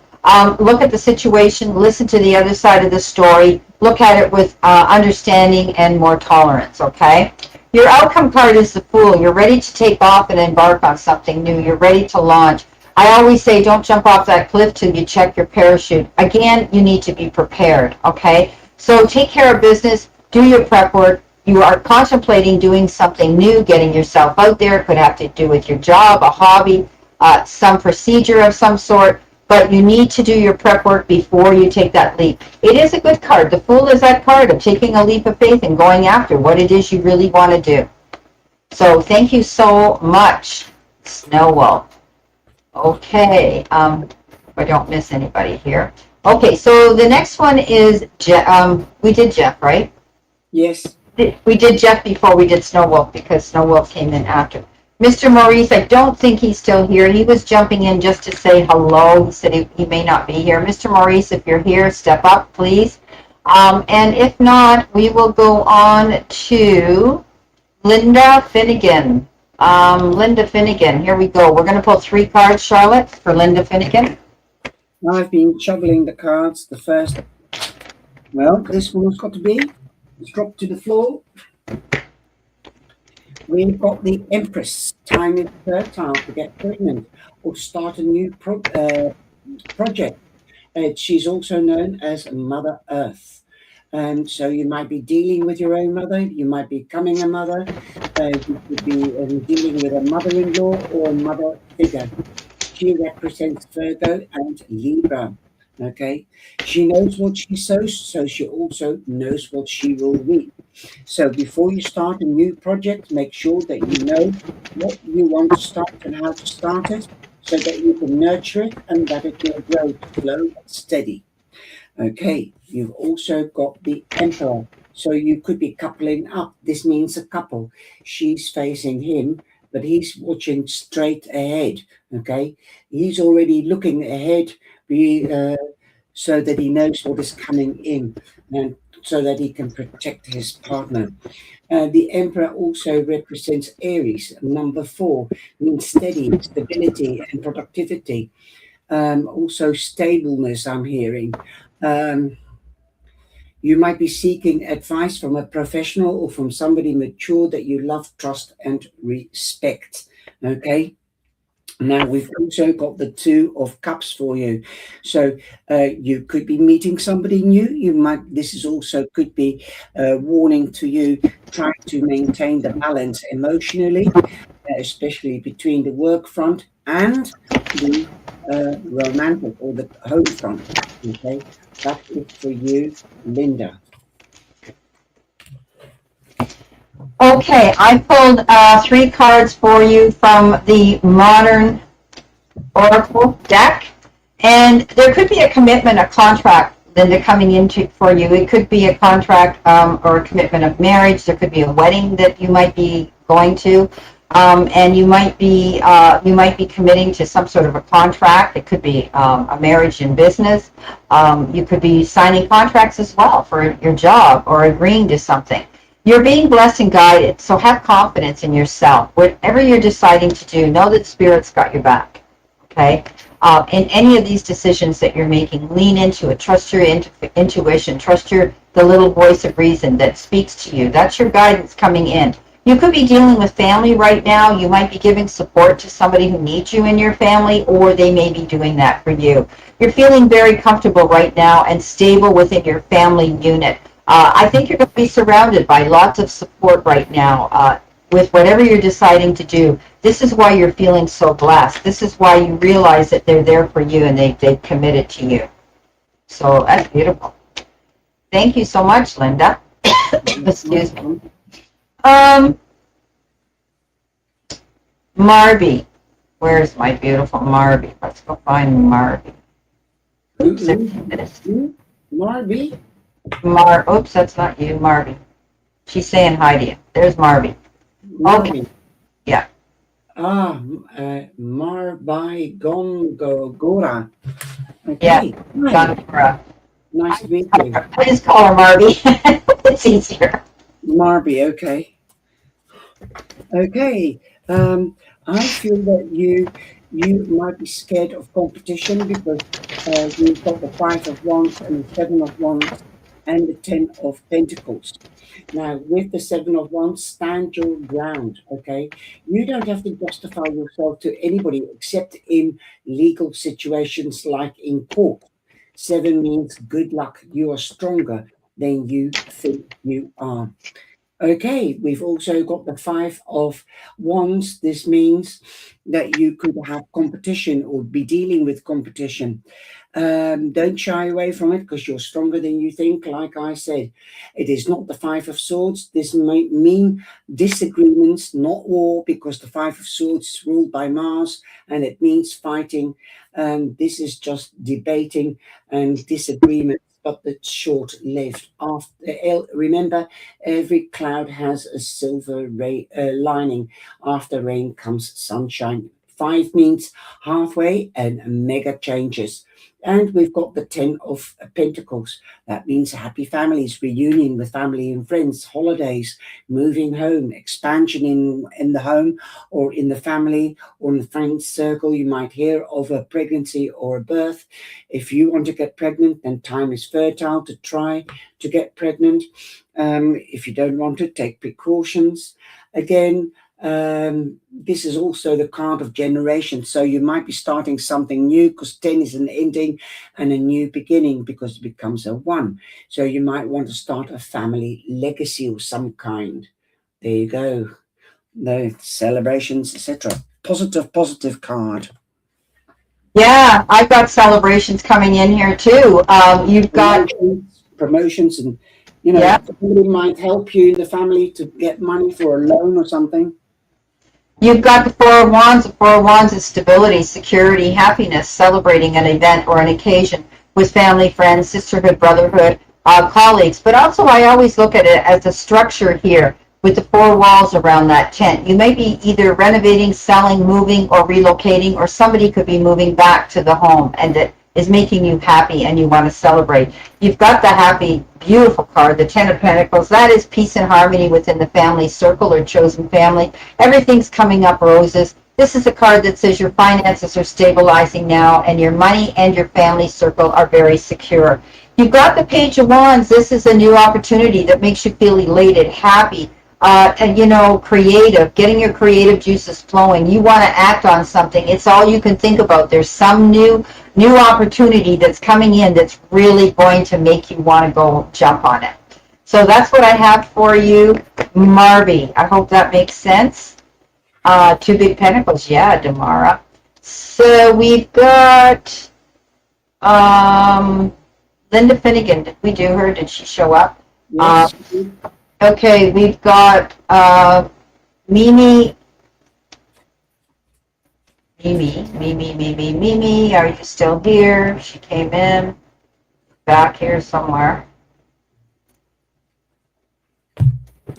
Look at the situation, listen to the other side of the story, look at it with understanding and more tolerance, okay? Your outcome card is the Fool. You're ready to take off and embark on something new. You're ready to launch. I always say don't jump off that cliff till you check your parachute. Again, you need to be prepared, okay? So take care of business, do your prep work. You are contemplating doing something new, getting yourself out there. It could have to do with your job, a hobby, some procedure of some sort. But you need to do your prep work before you take that leap. It is a good card. The Fool is that card of taking a leap of faith and going after what it is you really want to do. So thank you so much, Snow Wolf. Okay, I don't miss anybody here. Okay, so the next one is Jeff. We did Jeff, right? Yes. We did Jeff before we did Snow Wolf, because Snow Wolf came in after. Mr. Maurice, I don't think he's still here. He was jumping in just to say hello. He said he may not be here. Mr. Maurice, if you're here, step up, please. And if not, we will go on to Linda Finnegan. Linda Finnegan, here we go. We're going to pull 3 cards, Charlotte, for Linda Finnegan. I've been juggling the cards. The first, well, this one's got to be. It's dropped to the floor. We've got the Empress. Time is fertile to get pregnant or start a new project. She's also known as Mother Earth. So you might be dealing with your own mother. You might be becoming a mother. You could be dealing with a mother-in-law or a mother figure. She represents Virgo and Libra. Okay. She knows what she sows, so she also knows what she will reap. So before you start a new project, make sure that you know what you want to start and how to start it so that you can nurture it and that it will grow slow and steady. Okay, you've also got the Emperor. So you could be coupling up. This means a couple. She's facing him, but he's watching straight ahead. Okay, he's already looking ahead so that he knows what is coming in and so that he can protect his partner. The Emperor also represents Aries. Number 4 means steady, stability, and productivity. Also, stableness, I'm hearing. Um, you might be seeking advice from a professional or from somebody mature that you love, trust, and respect. Okay. Now we've also got the 2 of Cups for you. So you could be meeting somebody new. You might. This is also could be warning to you trying to maintain the balance emotionally, especially between the work front and the romantic or the home front. Okay, that is for you, Linda. Okay, I pulled 3 cards for you from the Modern Oracle deck. And there could be a commitment, a contract, Linda, coming into for you. It could be a contract or a commitment of marriage. There could be a wedding that you might be going to. And you might be committing to some sort of a contract. It could be a marriage in business. You could be signing contracts as well for your job or agreeing to something. You're being blessed and guided, so have confidence in yourself. Whatever you're deciding to do, know that Spirit's got your back. Okay? In any of these decisions that you're making, lean into it. Trust your intuition. Trust the little voice of reason that speaks to you. That's your guidance coming in. You could be dealing with family right now. You might be giving support to somebody who needs you in your family, or they may be doing that for you. You're feeling very comfortable right now and stable within your family unit. I think you're going to be surrounded by lots of support right now with whatever you're deciding to do. This is why you're feeling so blessed. This is why you realize that they're there for you and they've committed to you. So that's beautiful. Thank you so much, Linda. Excuse me. Marby. Where's my beautiful Marby? Let's go find Marby. Oops, Marby? Oops, that's not you, Marby. She's saying hi to you. There's Marby. Marby. Okay. Yeah. Marby Gongora. Yeah. Okay. Hi. Gongora. Nice to meet you. I just call her Marby. It's easier. Marby, okay. Okay. I feel that you might be scared of competition because you've got the 5 of Wands and the 7 of Wands and the 10 of Pentacles. Now, with the 7 of Wands, stand your ground, okay? You don't have to justify yourself to anybody except in legal situations like in court. 7 means good luck. You are stronger than you think you are. Okay, we've also got the 5 of Wands. This means that you could have competition or be dealing with competition. Don't shy away from it because you're stronger than you think. Like I said, it is not the 5 of Swords. This might mean disagreements, not war, because the 5 of Swords is ruled by Mars and it means fighting. This is just debating and disagreement, but it's short-lived. Remember, every cloud has a silver lining. After rain comes sunshine. 5 means halfway and mega changes. And we've got the 10 of Pentacles. That means happy families, reunion with family and friends, holidays, moving home, expansion in the home or in the family or in the friends circle. You might hear of a pregnancy or a birth. If you want to get pregnant, then time is fertile to try to get pregnant. If you don't want to, take precautions. Again, this is also the card of generation. So you might be starting something new because 10 is an ending and a new beginning because it becomes a 1. So you might want to start a family legacy of some kind. There you go. The celebrations, etc. Positive card. Yeah, I've got celebrations coming in here too. You've got Promotions and, yeah. somebody might help you in the family to get money for a loan or something. You've got the Four of Wands. The Four of Wands is stability, security, happiness, celebrating an event or an occasion with family, friends, sisterhood, brotherhood, colleagues. But also, I always look at it as a structure here with the four walls around that tent. You may be either renovating, selling, moving, or relocating, or somebody could be moving back to the home and it is making you happy and you want to celebrate. You've got the happy, beautiful card, the Ten of Pentacles. That is peace and harmony within the family circle or chosen family. Everything's coming up roses. This is a card that says your finances are stabilizing now and your money and your family circle are very secure. You've got the Page of Wands. This is a new opportunity that makes you feel elated, happy, and creative, getting your creative juices flowing. You want to act on something. It's all you can think about. There's some new opportunity that's coming in that's really going to make you want to go jump on it. So that's what I have for you, Marby. I hope that makes sense. Two big pentacles, yeah, Damara. So we've got Linda Finnegan. Did we do her? Did she show up? Yes. Okay, we've got Mimi. Mimi, are you still here? She came in, back here somewhere.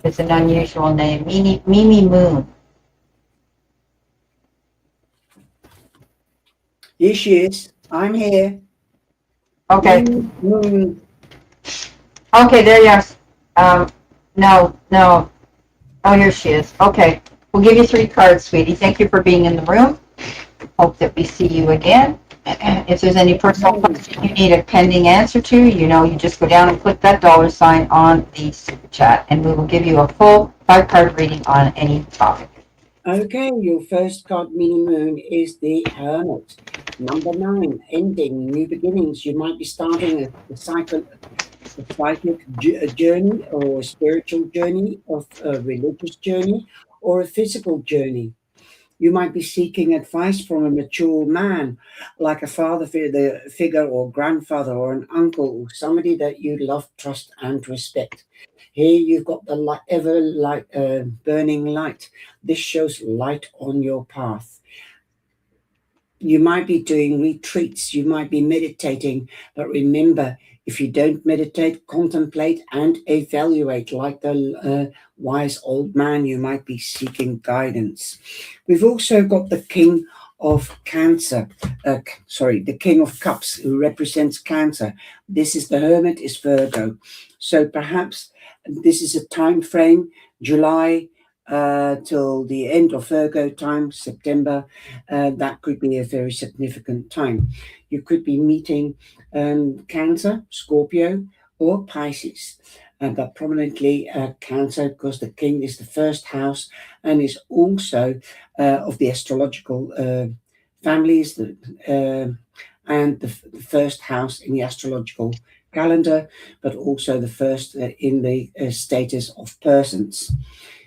It's an unusual name, Mimi Moon. Here she is. I'm here. Okay. Moon. Okay, there you are. No. Oh, here she is. Okay. We'll give you 3 cards, sweetie. Thank you for being in the room. Hope that we see you again. If there's any personal question you need a pending answer to, you just go down and click that $ on the super chat, and we will give you a full 5-card reading on any topic. Okay, your first card, Mini Moon, is the Hermit. Number 9, ending, new beginnings. You might be starting a psychic journey or a spiritual journey, of a religious journey, or a physical journey. You might be seeking advice from a mature man, like a father figure or grandfather or an uncle or somebody that you love, trust, and respect. Here you've got the burning light. This shows light on your path. You might be doing retreats, you might be meditating, but remember, if you don't meditate, contemplate and evaluate like the wise old man, you might be seeking guidance. We've also got the King of Cancer, the King of Cups, who represents Cancer. This is the Hermit, is Virgo. So perhaps this is a time frame, July till the end of Virgo time, September. That could be a very significant time. You could be meeting Cancer, Scorpio, or Pisces. But prominently Cancer, because the King is the first house and is also of the astrological families, and the first house in the astrological calendar, but also the first in the status of persons.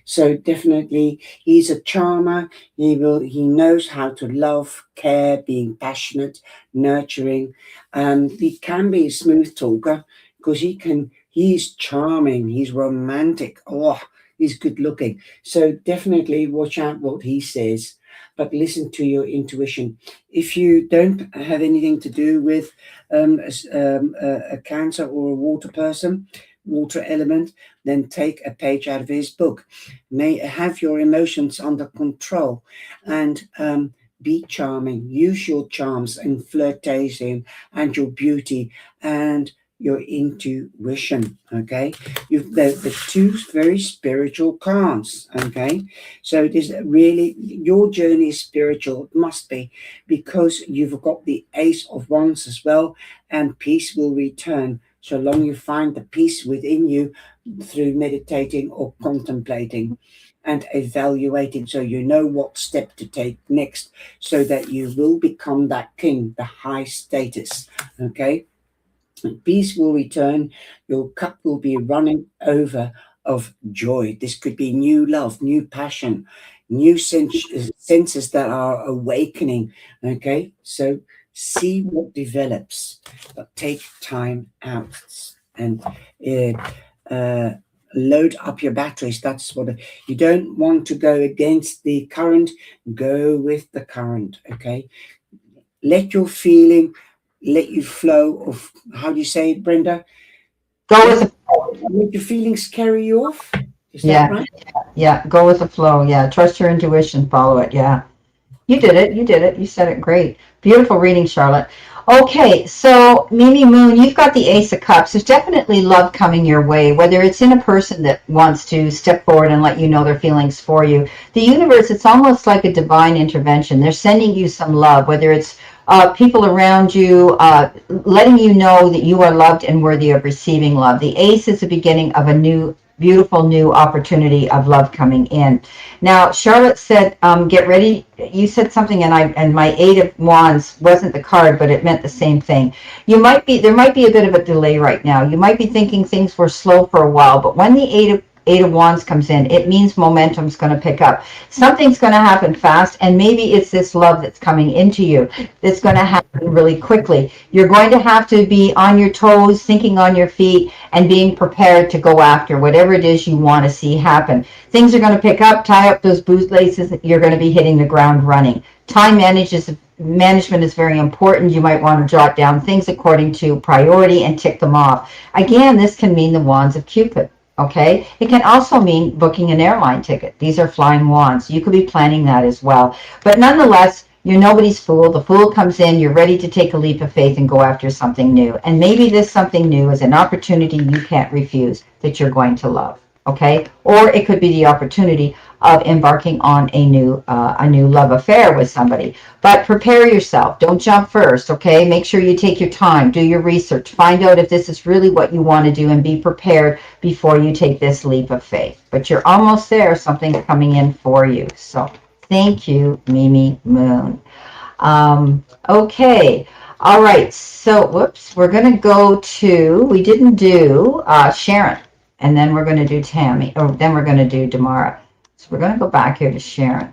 So definitely he's a charmer. He knows how to love, care, being passionate, nurturing. He can be a smooth talker because he's charming, he's romantic. Oh, he's good looking. So definitely watch out what he says, but listen to your intuition. If you don't have anything to do with a Cancer or a water person, water element, then take a page out of his book. May have your emotions under control and be charming, use your charms and flirtation and your beauty and your intuition. Okay, you've the two very spiritual cards. Okay, so it is really your journey is spiritual. It must be, because you've got the Ace of Wands as well, and peace will return so long you find the peace within you through meditating or contemplating and evaluating, so you know what step to take next, so that you will become that king, the high status. Okay, peace will return, your cup will be running over of joy. This could be new love, new passion, new senses that are awakening. Okay, so see what develops, but take time out and uh, load up your batteries. That's what you don't want to go against the current, go with the current. Okay, let your feeling let you flow of, how do you say it, Brenda? Go with Let, the flow. let your feelings carry you off. Is that Yeah, right? yeah. Go with the flow. Yeah. Trust your intuition. Follow it. Yeah. You did it. You did it. You said it great. Beautiful reading, Charlotte. Okay, so Mimi Moon, you've got the Ace of Cups. There's definitely love coming your way, whether it's in a person that wants to step forward and let you know their feelings for you. The universe, it's almost like a divine intervention. They're sending you some love, whether it's people around you, letting you know that you are loved and worthy of receiving love. The Ace is the beginning of a new, beautiful new opportunity of love coming in. Now, Charlotte said, "Get ready." You said something, and my Eight of Wands wasn't the card, but it meant the same thing. There might be a bit of a delay right now. You might be thinking things were slow for a while, but when the Eight of Wands comes in, it means momentum's going to pick up. Something's going to happen fast, and maybe it's this love that's coming into you that's going to happen really quickly. You're going to have to be on your toes, thinking on your feet, and being prepared to go after whatever it is you want to see happen. Things are going to pick up, tie up those bootlaces. You're going to be hitting the ground running. Management is very important. You might want to jot down things according to priority and tick them off. Again, this can mean the Wands of Cupid. Okay. It can also mean booking an airline ticket. These are flying wands. You could be planning that as well. But nonetheless, you're nobody's fool. The fool comes in. You're ready to take a leap of faith and go after something new. And maybe this something new is an opportunity you can't refuse that you're going to love. Okay. Or it could be the opportunity of embarking on a new love affair with somebody. But prepare yourself. Don't jump first. Okay. Make sure you take your time. Do your research. Find out if this is really what you want to do, and be prepared before you take this leap of faith. But you're almost there. Something's coming in for you. So thank you, Mimi Moon. Okay. All right. So, whoops. We're going to go to, we didn't do Sharon. And then we're going to do Tammy. Or then we're going to do Damara. So we're going to go back here to Sharon.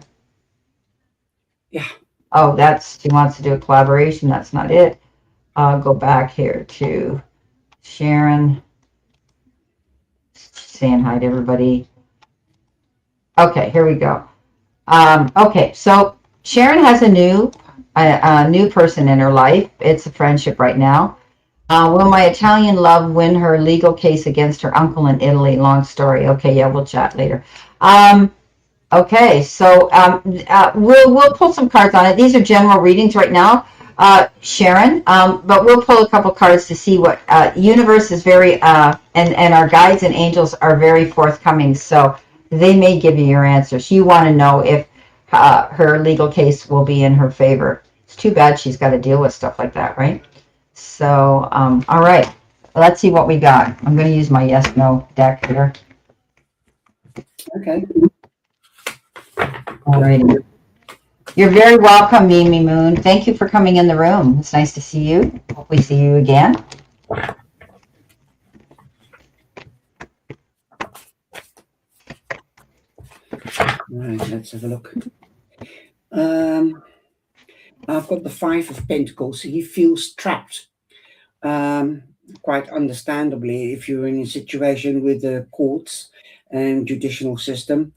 Yeah. Oh, she wants to do a collaboration. That's not it. I'll go back here to Sharon. Saying hi to everybody. Okay, here we go. Okay, so Sharon has a new person in her life. It's a friendship right now. Will my Italian love win her legal case against her uncle in Italy? Long story. Okay, yeah, we'll chat later. Okay, so we'll pull some cards on it. These are general readings right now, Sharon. But we'll pull a couple cards to see what universe is very and our guides and angels are very forthcoming. So they may give you your answers. You want to know if her legal case will be in her favor. It's too bad she's got to deal with stuff like that, right? So, all right, let's see what we got. I'm going to use my yes/no deck here. Okay. All righty. You're very welcome, Mimi Moon. Thank you for coming in the room. It's nice to see you. Hope we see you again. All right, let's have a look. I've got the Five of Pentacles. He feels trapped. Quite understandably, if you're in a situation with the courts and judicial system.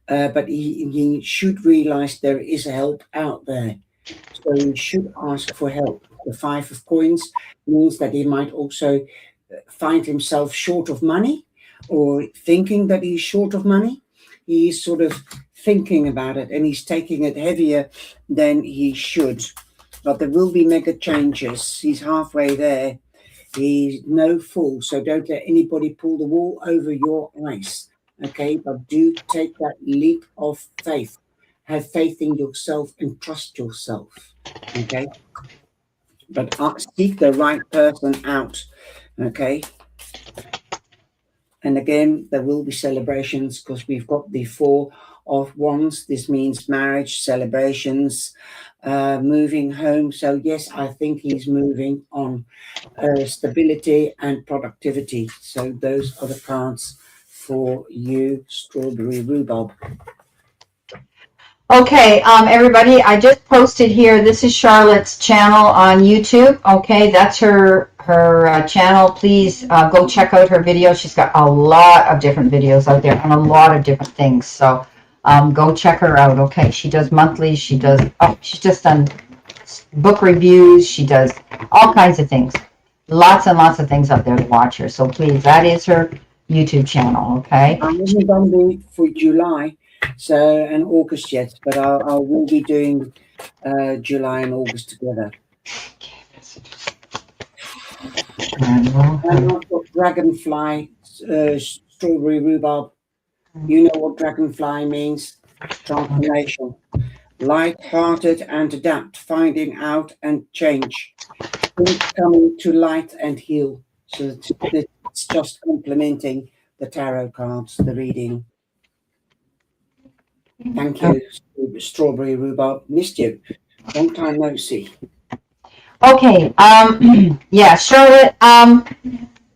But he should realize there is help out there. So he should ask for help. The Five of Coins means that he might also find himself short of money, or thinking that he's short of money. He's sort of thinking about it and he's taking it heavier than he should. But there will be mega changes. He's halfway there. He's no fool, so don't let anybody pull the wool over your eyes. Okay, but do take that leap of faith. Have faith in yourself and trust yourself. Okay, but seek the right person out. Okay, and again, there will be celebrations because we've got the Four of Wands. This means marriage, celebrations, moving home. So, yes, I think he's moving on. Stability and productivity. So, those are the cards for you, Strawberry Rhubarb. Okay, everybody, I just posted here. This is Charlotte's channel on YouTube. Okay, that's her channel. Please go check out her videos. She's got a lot of different videos out there on a lot of different things. So go check her out. Okay, she does monthly. She's just done book reviews. She does all kinds of things. Lots and lots of things out there to watch her. So please, that is her YouTube channel. Okay. I haven't done the for July. So and August yet, but I will be doing July and August together. And I've got Dragonfly, Strawberry Rhubarb. You know what Dragonfly means? Transformation. Light-hearted and adapt, finding out and change. Things coming to light and heal. So it's just complementing the tarot cards, the reading. Thank you, Strawberry Rhubarb. Missed you. Long time no see. Okay. Yeah, Charlotte.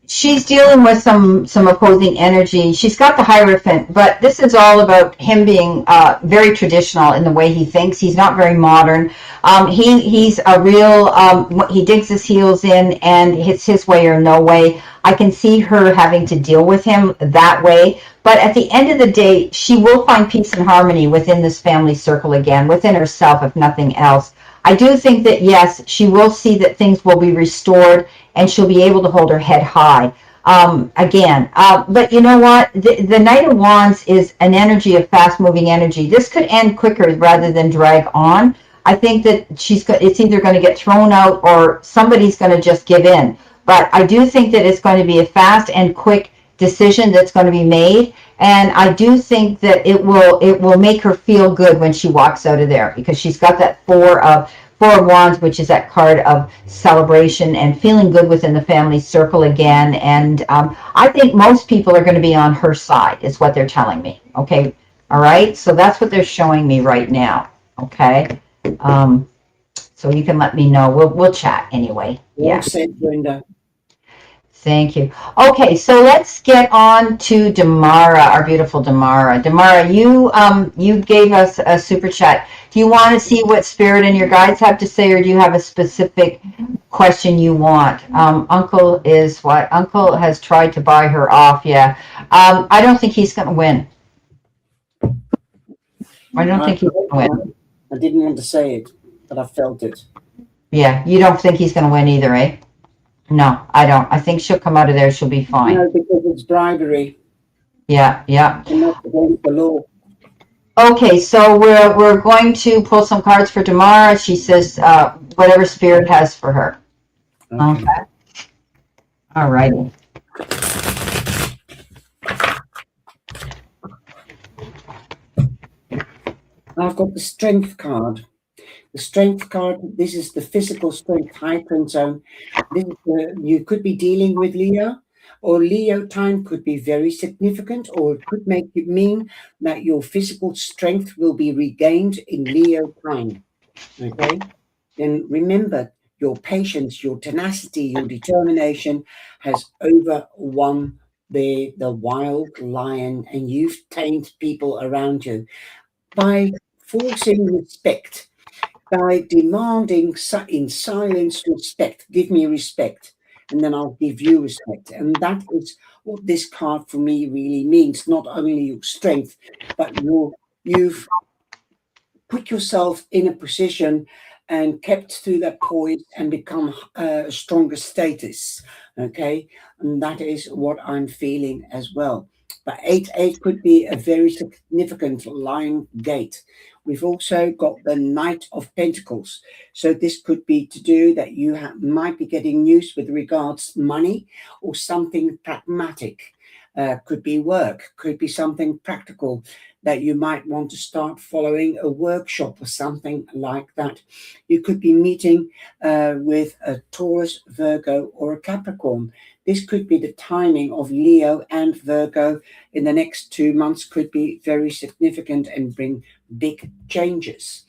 She's dealing with some opposing energy. She's got the Hierophant, but this is all about him being very traditional in the way he thinks. He's not very modern. He's a real. He digs his heels in, and it's his way or no way. I can see her having to deal with him that way. But at the end of the day, she will find peace and harmony within this family circle again, within herself, if nothing else. I do think that, yes, she will see that things will be restored and she'll be able to hold her head high again. But you know what? The Knight of Wands is an energy of fast-moving energy. This could end quicker rather than drag on. I think that it's either going to get thrown out or somebody's going to just give in. But I do think that it's going to be a fast and quick decision that's going to be made. And I do think that it will make her feel good when she walks out of there, because she's got that Four of Wands, which is that card of celebration and feeling good within the family circle again. And I think most people are going to be on her side, is what they're telling me. Okay. All right. So that's what they're showing me right now. Okay. So you can let me know. We'll chat anyway. Well said, Brenda. Thank you. Okay, so let's get on to Damara, our beautiful Damara. Damara, you gave us a super chat. Do you want to see what Spirit and your guides have to say, or do you have a specific question you want? Uncle has tried to buy her off. Yeah. I don't think he's going to win. I don't think he's going to win. I didn't want to say it, but I felt it. Yeah, you don't think he's going to win either, eh? No, I don't. I think she'll come out of there. She'll be fine. No, because it's bribery. Yeah. And that's against the law. Okay, so we're going to pull some cards for Damara. She says whatever Spirit has for her. Okay. All righty. I've got the Strength card. The Strength card, this is the physical strength high print zone. You could be dealing with Leo, or Leo time could be very significant, or it could make it mean that your physical strength will be regained in Leo time. Okay? Then remember, your patience, your tenacity, your determination has overwon the wild lion, and you've tamed people around you by forcing respect, by demanding in silence respect. Give me respect, and then I'll give you respect. And that is what this card for me really means. Not only your strength, but you've put yourself in a position and kept through that poise and become a stronger status. Okay, and that is what I'm feeling as well. But 8-8 could be a very significant line gate. We've also got the Knight of Pentacles. So this could be to do that you might be getting news with regards money or something pragmatic. Could be work, could be something practical that you might want to start following a workshop or something like that. You could be meeting with a Taurus, Virgo, or a Capricorn. This could be the timing of Leo and Virgo in the next 2 months, could be very significant and bring big changes.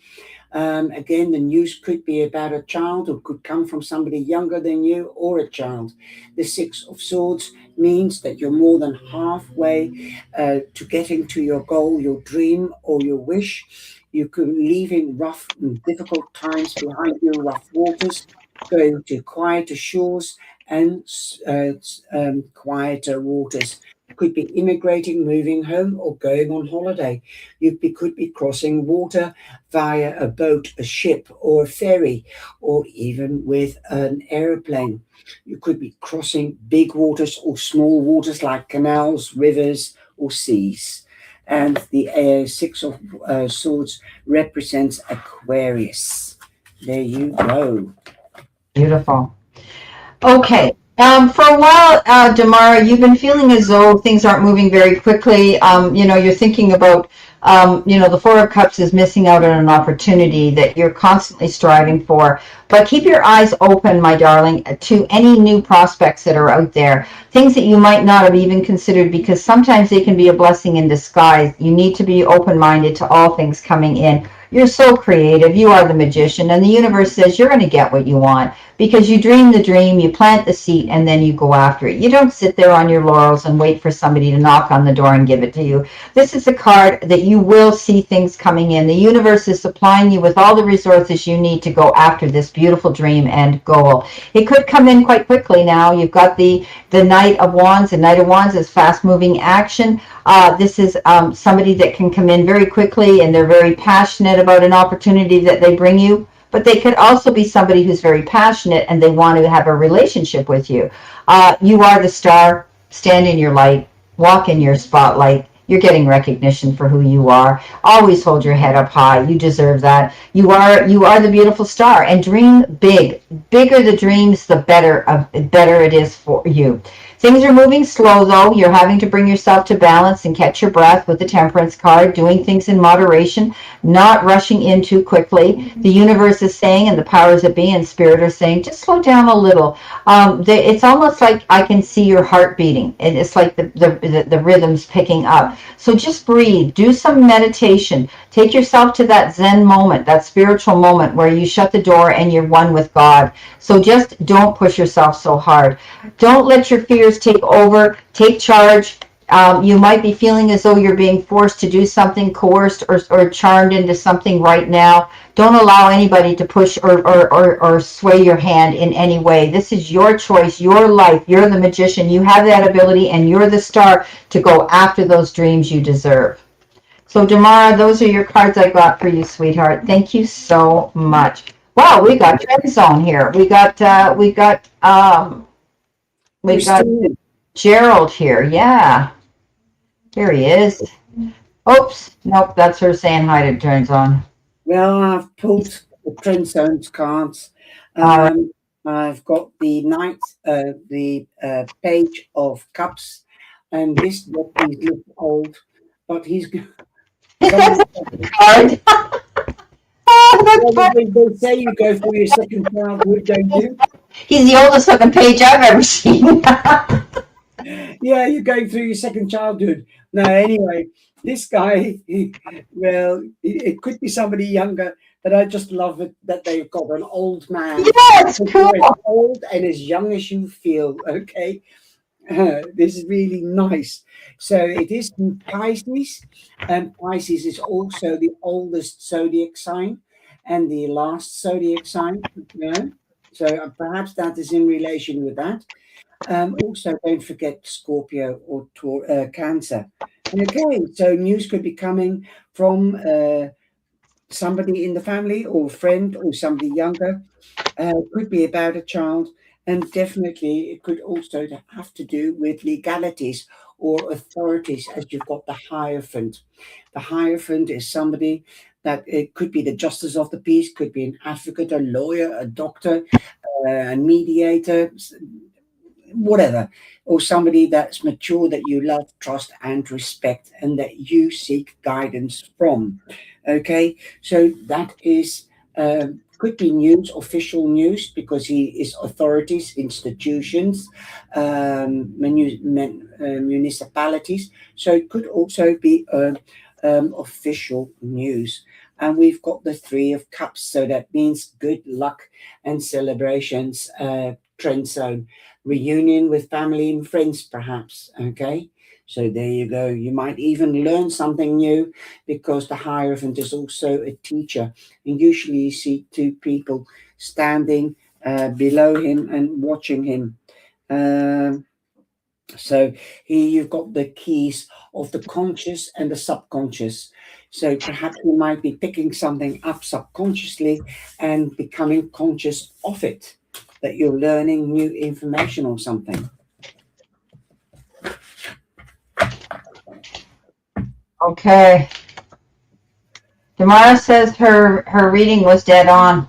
Again, the news could be about a child or could come from somebody younger than you or a child. The Six of Swords means that you're more than halfway to getting to your goal, your dream, or your wish. You could leaving rough and difficult times behind you, rough waters, going to quieter shores and quieter waters. Could be immigrating, moving home, or going on holiday. Could be crossing water via a boat, a ship, or a ferry, or even with an aeroplane. You could be crossing big waters or small waters like canals, rivers, or seas. And the Six of Swords represents Aquarius. There you go. Beautiful. Okay. For a while, Damara, you've been feeling as though things aren't moving very quickly. You're thinking about, the Four of Cups is missing out on an opportunity that you're constantly striving for. But keep your eyes open, my darling, to any new prospects that are out there, things that you might not have even considered, because sometimes they can be a blessing in disguise. You need to be open-minded to all things coming in. You're so creative. You are the magician, and the universe says you're going to get what you want because you dream the dream, you plant the seed, and then you go after it. You don't sit there on your laurels and wait for somebody to knock on the door and give it to you. This is a card that you will see things coming in. The universe is supplying you with all the resources you need to go after this beautiful dream and goal. It could come in quite quickly now. You've got the Knight of Wands. The Knight of Wands is fast-moving action. This is somebody that can come in very quickly, and they're very passionate about an opportunity that they bring you. But they could also be somebody who's very passionate and they want to have a relationship with you. You are the star. Stand in your light. Walk in your spotlight. You're getting recognition for who you are. Always hold your head up high. You deserve that. You are the beautiful star, and dream big. Bigger the dreams, the better it is for you. Things are moving slow, though. You're having to bring yourself to balance and catch your breath with the Temperance card, doing things in moderation, not rushing in too quickly. The universe is saying, and the powers that be and spirit are saying, just slow down a little. It's almost like I can see your heart beating, and it's like the rhythm's picking up. So just breathe. Do some meditation. Take yourself to that Zen moment, that spiritual moment where you shut the door and you're one with God. So just don't push yourself so hard. Don't let your fears take over. Take charge. You might be feeling as though you're being forced to do something, coerced or charmed into something right now. Don't allow anybody to push or sway your hand in any way. This is your choice, your life. You're the magician. You have that ability, and you're the star to go after those dreams you deserve. So, Damara, those are your cards I got for you, sweetheart. Thank you so much. Wow, we got Trend Zone here. We got Christine. Gerald here. Yeah, here he is. Oops, nope, that's her saying hi to Trend Zone. Well, I've pulled the Trend Zones cards. All right. I've got the Knight, the Page of Cups, and this he's looked old, but he's somebody. Card. Oh, that's Well, funny. they say you go through your second childhood, don't you? He's the oldest looking page I've ever seen. Yeah, you're going through your second childhood. No, anyway, this guy, well, it could be somebody younger, but I just love it that they've got an old man. Yes, You're as cool. old and as young as you feel, okay? This is really nice. So it is in Pisces, and Pisces is also the oldest zodiac sign and the last zodiac sign. So perhaps that is in relation with that. Also, don't forget Scorpio or Cancer. Okay, so news could be coming from somebody in the family or friend or somebody younger. Could be about a child, and definitely it could also have to do with legalities or authorities, as you've got the Hierophant. The Hierophant is somebody that it could be the justice of the peace, could be an advocate, a lawyer, a doctor, a mediator, whatever, or somebody that's mature that you love, trust, and respect, and that you seek guidance from. Okay, so that is could be news, official news, because he is authorities, institutions, municipalities. So it could also be official news. And we've got the Three of Cups, so that means good luck and celebrations. Trend zone reunion with family and friends, perhaps. Okay, so there you go. You might even learn something new, because the Hierophant is also a teacher, and usually you see two people standing below him and watching him. Um, so here you've got the keys of the conscious and the subconscious. So perhaps you might be picking something up subconsciously and becoming conscious of it, that you're learning new information or something. Okay. Tamara says her reading was dead on,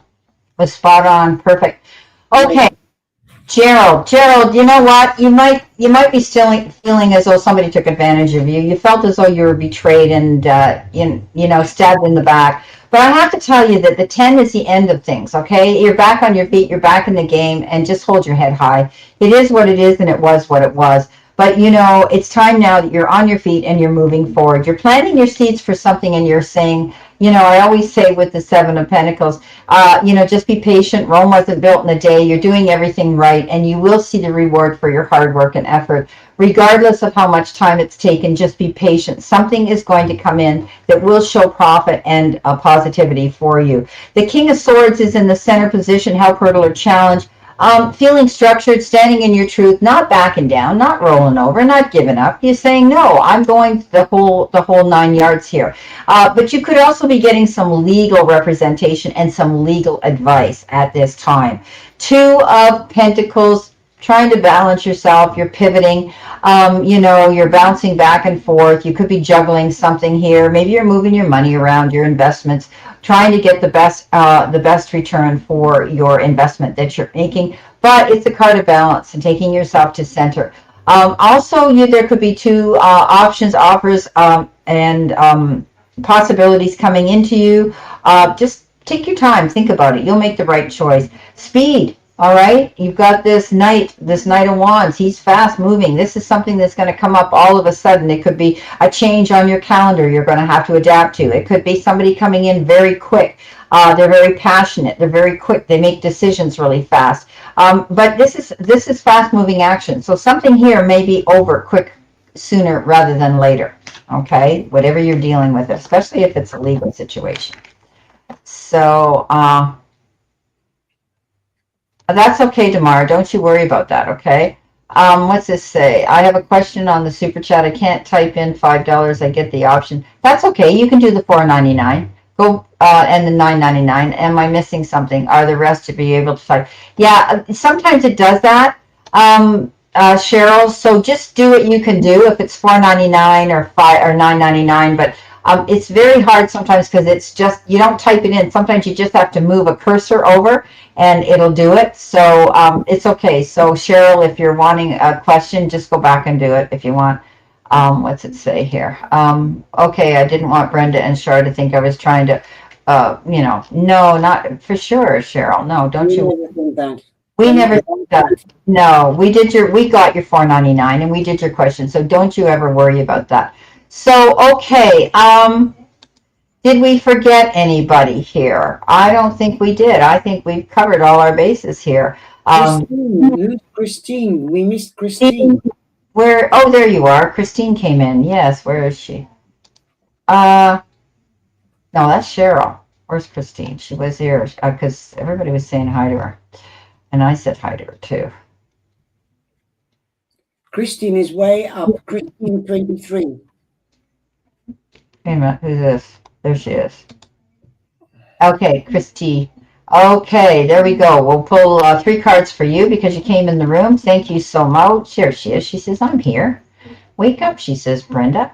was spot on, perfect. Okay, Gerald, you know what? You might be still feeling as though somebody took advantage of you. You felt as though you were betrayed and stabbed in the back. But I have to tell you that the 10 is the end of things. Okay, you're back on your feet. You're back in the game, and just hold your head high. It is what it is, and it was what it was. But it's time now that you're on your feet and you're moving forward. You're planting your seeds for something, and you're saying, I always say with the Seven of Pentacles, just be patient. Rome wasn't built in a day. You're doing everything right, and you will see the reward for your hard work and effort. Regardless of how much time it's taken, just be patient. Something is going to come in that will show profit and positivity for you. The King of Swords is in the center position, help, hurdle, or challenge. Feeling structured, standing in your truth, not backing down, not rolling over, not giving up. You're saying, no, I'm going the whole 9 yards here. But you could also be getting some legal representation and some legal advice at this time. Two of Pentacles, trying to balance yourself. You're pivoting. You're bouncing back and forth. You could be juggling something here. Maybe you're moving your money around, your investments, trying to get the best return for your investment that you're making. But it's a card of balance and taking yourself to center. Also, there could be two options, offers, and possibilities coming into you. Just take your time, think about it. You'll make the right choice. Speed. All right, you've got this Knight of Wands. He's fast moving. This is something that's going to come up all of a sudden. It could be a change on your calendar you're going to have to adapt to. It could be somebody coming in very quick. They're very passionate. They're very quick. They make decisions really fast. But this is fast moving action. So something here may be over quick, sooner rather than later. Okay, whatever you're dealing with, especially if it's a legal situation. So. That's okay, Damara. Don't you worry about that, okay? What's this say? I have a question on the super chat. I can't type in $5. I get the option. That's okay. You can do the $4.99. Go and the $9.99. Am I missing something? Are the rest to be able to type? Yeah, sometimes it does that, Cheryl. So just do what you can do. If it's $4.99 or $9.99, but it's very hard sometimes because it's just, you don't type it in. Sometimes you just have to move a cursor over and it'll do it. So it's okay. So Cheryl, if you're wanting a question, just go back and do it if you want. What's it say here? Okay, I didn't want Brenda and Char to think I was trying to, no, not for sure, Cheryl. No, don't you? We never did that. No, we got your $4.99 and we did your question. So don't you ever worry about that. So, okay, did we forget anybody here? I don't think we did. I think we've covered all our bases here. Christine, we missed Christine. Oh, there you are. Christine came in. Yes, where is she? No, that's Cheryl. Where's Christine? She was here because everybody was saying hi to her. And I said hi to her too. Christine is way up. Christine 23. Wait a minute, who's this? There she is. Okay, Christy. Okay, there we go. We'll pull 3 cards for you because you came in the room. Thank you so much. Here she is. She says, I'm here. Wake up, she says, Brenda.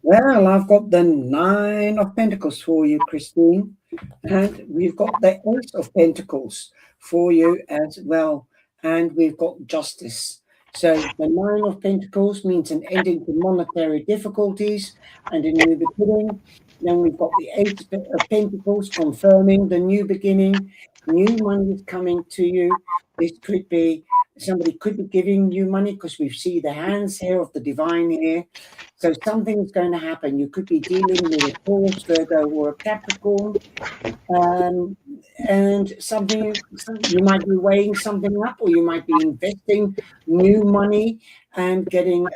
Well, I've got the Nine of Pentacles for you, Christine. And we've got the Ace of Pentacles for you as well. And we've got Justice. So the Nine of Pentacles means an ending to monetary difficulties and a new beginning. Then we've got the Eight of Pentacles confirming the new beginning. New money is coming to you. This could be, somebody could be giving you money because we see the hands here of the divine here. So something is going to happen. You could be dealing with a Taurus, Virgo, or a Capricorn. And something, you might be weighing something up, or you might be investing new money and getting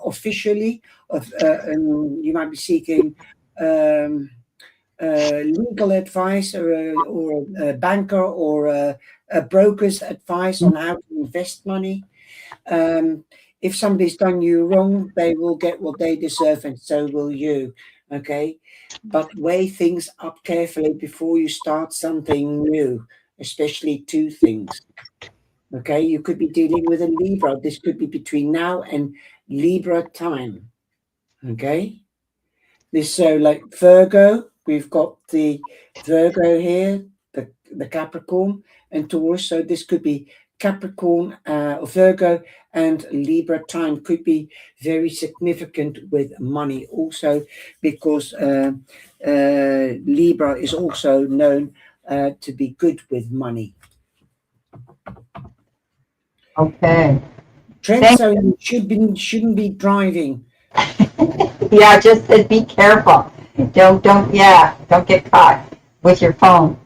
officially, you might be seeking legal advice or a banker or a broker's advice on how to invest money. If somebody's done you wrong, they will get what they deserve, and so will you. Okay, but weigh things up carefully before you start something new, especially two things. Okay, you could be dealing with a Libra. This could be between now and Libra time. Okay, this, so like Virgo, we've got the Virgo here, the Capricorn and Taurus. So this could be Capricorn, Virgo, and Libra time could be very significant with money also, because Libra is also known to be good with money. Okay. Trent, so you shouldn't be driving. Yeah, just be careful. Don't get caught with your phone.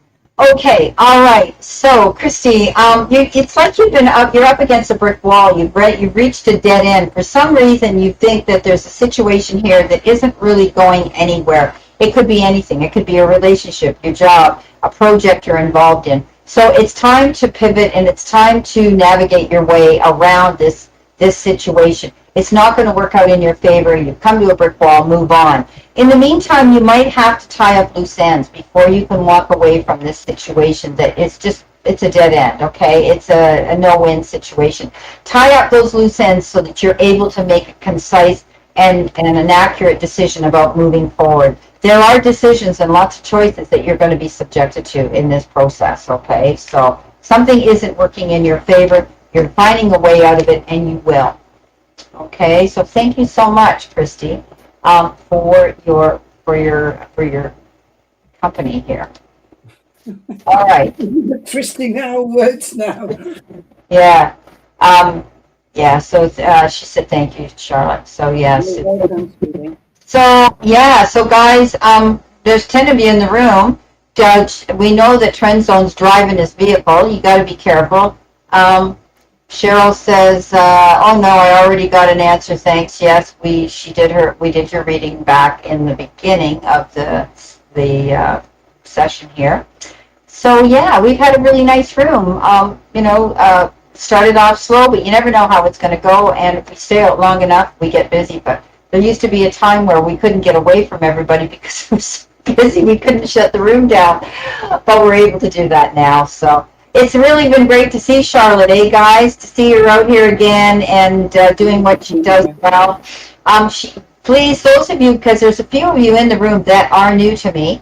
Okay, all right. So, Christy, it's like you're up against a brick wall. You've reached a dead end. For some reason, you think that there's a situation here that isn't really going anywhere. It could be anything. It could be a relationship, your job, a project you're involved in. So it's time to pivot, and it's time to navigate your way around this situation. It's not going to work out in your favor. You've come to a brick wall, move on. In the meantime, you might have to tie up loose ends before you can walk away from this situation that it's a dead end, okay? It's a no-win situation. Tie up those loose ends so that you're able to make a concise and an accurate decision about moving forward. There are decisions and lots of choices that you're going to be subjected to in this process, okay? So something isn't working in your favor. You're finding a way out of it, and you will. Okay, so thank you so much, Christy, for your company here. All right. Twisting our words now. Yeah. Yeah. So she said thank you, Charlotte. So yes. So guys, there's 10 of you in the room. Judge, we know that Trend Zone's driving his vehicle. You got to be careful. Cheryl says, "Oh no, I already got an answer. Thanks. Yes, we did your reading back in the beginning of the session here. So yeah, we've had a really nice room. Started off slow, but you never know how it's going to go. And if we stay out long enough, we get busy. But there used to be a time where we couldn't get away from everybody because we were so busy we couldn't shut the room down. But we're able to do that now. So." It's really been great to see Charlotte, guys? To see her out here again and doing what she does well. Please, those of you, because there's a few of you in the room that are new to me,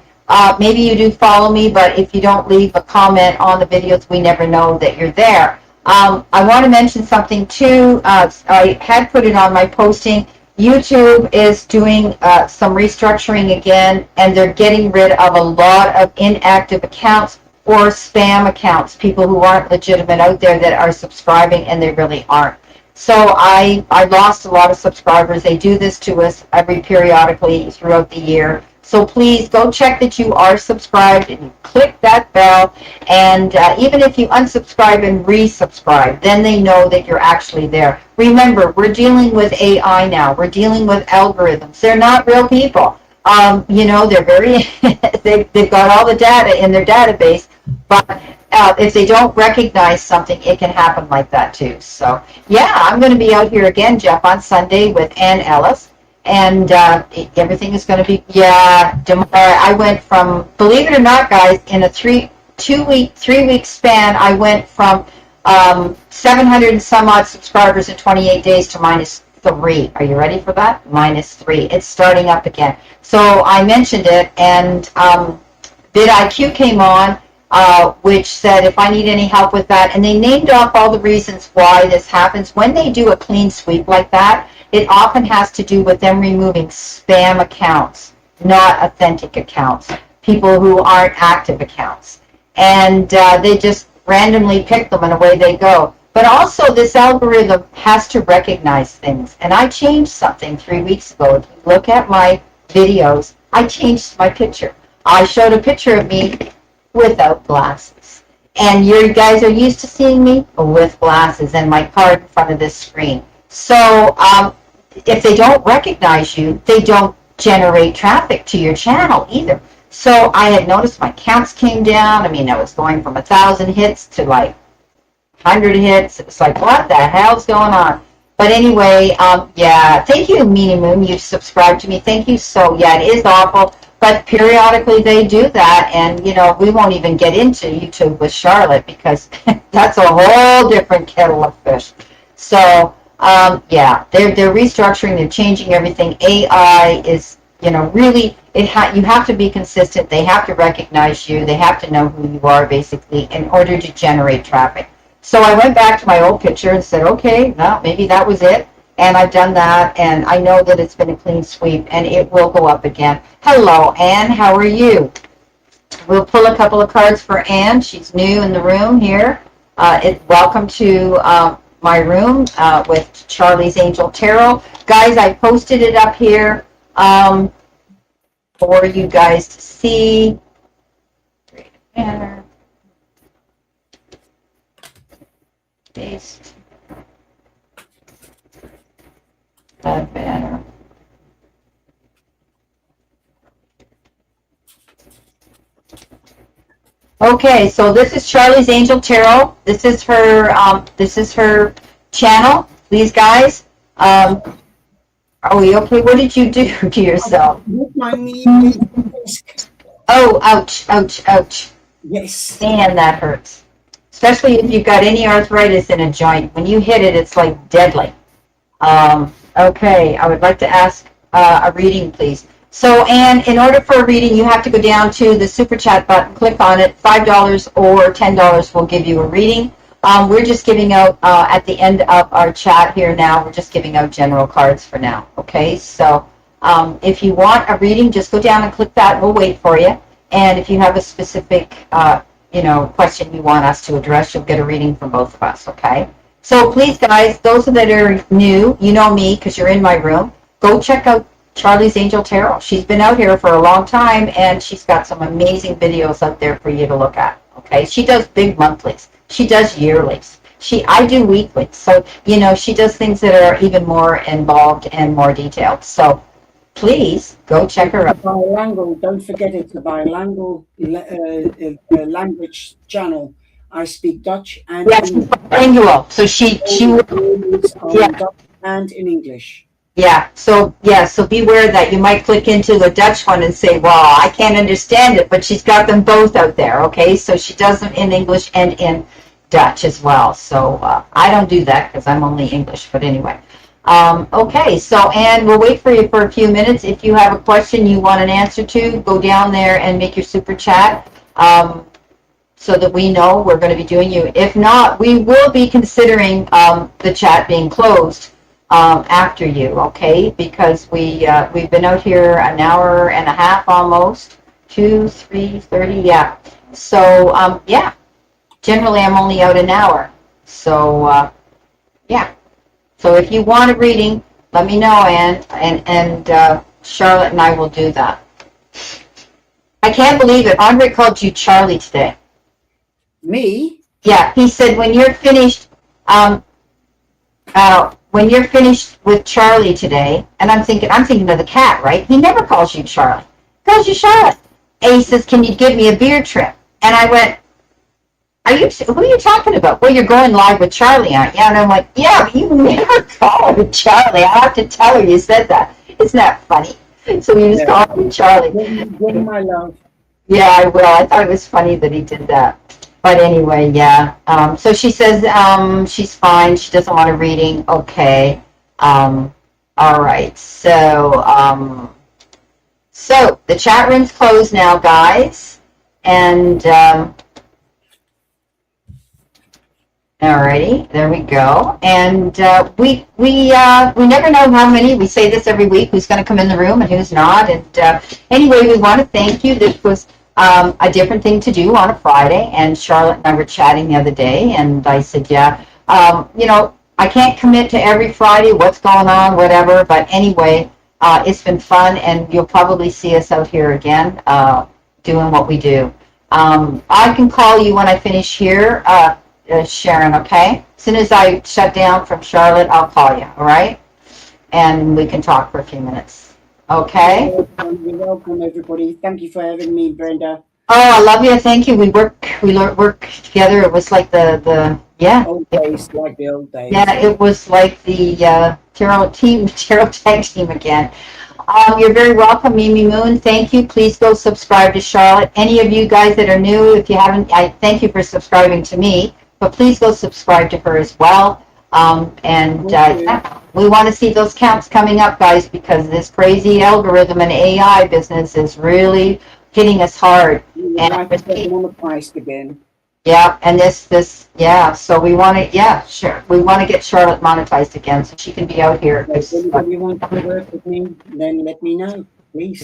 maybe you do follow me, but if you don't leave a comment on the videos, we never know that you're there. I want to mention something too. I had put it on my posting. YouTube is doing some restructuring again, and they're getting rid of a lot of inactive accounts or spam accounts, people who aren't legitimate out there that are subscribing and they really aren't. So I lost a lot of subscribers. They do this to us periodically throughout the year. So please go check that you are subscribed and click that bell. And even if you unsubscribe and resubscribe, then they know that you're actually there. Remember, we're dealing with AI now. We're dealing with algorithms. They're not real people. They're very, they've got all the data in their database, but if they don't recognize something, it can happen like that too. So yeah, I'm going to be out here again, Jeff, on Sunday with Ann Ellis, and everything is going to be, tomorrow. I went from, believe it or not, guys, in a 3-week span, I went from 700 and some odd subscribers in 28 days to minus -3. Are you ready for that? -3. It's starting up again. So I mentioned it, and vidIQ came on, which said if I need any help with that, and they named off all the reasons why this happens. When they do a clean sweep like that, it often has to do with them removing spam accounts, not authentic accounts, people who aren't active accounts. And they just randomly pick them and away they go. But also this algorithm has to recognize things. And I changed something 3 weeks ago. If you look at my videos, I changed my picture. I showed a picture of me without glasses. And you guys are used to seeing me with glasses and my card in front of this screen. So if they don't recognize you, they don't generate traffic to your channel either. So I had noticed my counts came down. I mean, I was going from 1,000 hits to like 100 hits. It's like, what the hell's going on? But anyway, yeah, thank you, Meanie Moon. You've subscribed to me. Thank you. So, yeah, it is awful. But periodically they do that. And, you know, we won't even get into YouTube with Charlotte because that's a whole different kettle of fish. So, yeah, they're restructuring. They're changing everything. AI is, you know, really, you have to be consistent. They have to recognize you. They have to know who you are, basically, in order to generate traffic. So I went back to my old picture and said, okay, well, maybe that was it. And I've done that, and I know that it's been a clean sweep, and it will go up again. Hello, Anne. How are you? We'll pull a couple of cards for Anne. She's new in the room here. Welcome to my room with Charlie's Angel Tarot. Guys, I posted it up here for you guys to see. Paste that banner. Okay, so this is Charlie's Angel Tarot. This is her channel. These guys. Are we okay? What did you do to yourself? My knee. Oh, ouch, ouch, ouch. Yes. Man, that hurts. Especially if you've got any arthritis in a joint. When you hit it, it's like deadly. Okay, I would like to ask a reading, please. So, Anne, in order for a reading, you have to go down to the Super Chat button, click on it. $5 or $10 will give you a reading. We're just giving out, at the end of our chat here now, we're just giving out general cards for now, okay? So, if you want a reading, just go down and click that. We'll wait for you. And if you have a specific, question you want us to address, you'll get a reading from both of us, okay? So please, guys, those that are new, you know me because you're in my room, go check out Charlie's Angel Tarot. She's been out here for a long time, and she's got some amazing videos out there for you to look at, okay? She does big monthlies. She does yearlies. I do weeklies. So, she does things that are even more involved and more detailed. So please go check her out. Bilingual, don't forget it's a bilingual language channel. I speak Dutch and English. Bilingual. So she Dutch and in English. So beware that you might click into the Dutch one and say, well, I can't understand it, but she's got them both out there, okay? So she does them in English and in Dutch as well. So I don't do that because I'm only English, but anyway. Okay, so Anne, we'll wait for you for a few minutes. If you have a question you want an answer to, go down there and make your super chat so that we know we're going to be doing you. If not, we will be considering the chat being closed after you, okay? Because we've been out here an hour and a half almost, 2, 3, 30, yeah. So, generally I'm only out an hour. So, yeah. So if you want a reading, let me know, Anne, and Charlotte and I will do that. I can't believe it. Andre called you Charlie today. Me? Yeah, he said when you're finished with Charlie today, and I'm thinking of the cat, right? He never calls you Charlie. He calls you Charlotte. And he says, can you give me a beer trip? And I went, who are you talking about? Well, you're going live with Charlie, aren't you? And I'm like, yeah, but you never call her Charlie. I have to tell her you said that. Isn't that funny? So we just call him Charlie. Give my love. Yeah, I will. I thought it was funny that he did that. But anyway, yeah. So she says she's fine. She doesn't want a reading. Okay. All right. So the chat room's closed now, guys. And alrighty, there we go. And we never know how many. We say this every week. Who's going to come in the room and who's not. And anyway, we want to thank you. This was a different thing to do on a Friday. And Charlotte and I were chatting the other day, and I said, yeah, I can't commit to every Friday. What's going on, whatever. But anyway, it's been fun, and you'll probably see us out here again doing what we do. I can call you when I finish here. Sharon, okay? As soon as I shut down from Charlotte, I'll call you, all right? And we can talk for a few minutes, okay? You're welcome, everybody. Thank you for having me, Brenda. Oh, I love you. Thank you. We work together. It was like yeah. Old days, like the old days. Yeah, it was like the Taro tag team again. You're very welcome, Mimi Moon. Thank you. Please go subscribe to Charlotte. Any of you guys that are new, if you haven't, I thank you for subscribing to me. But please go subscribe to her as well. Yeah, we want to see those counts coming up, guys, because this crazy algorithm and AI business is really hitting us hard. And monetized again. Yeah, and yeah. So we want to, yeah, sure. We want to get Charlotte monetized again, so she can be out here. If anybody wants to work with me, then let me know, please.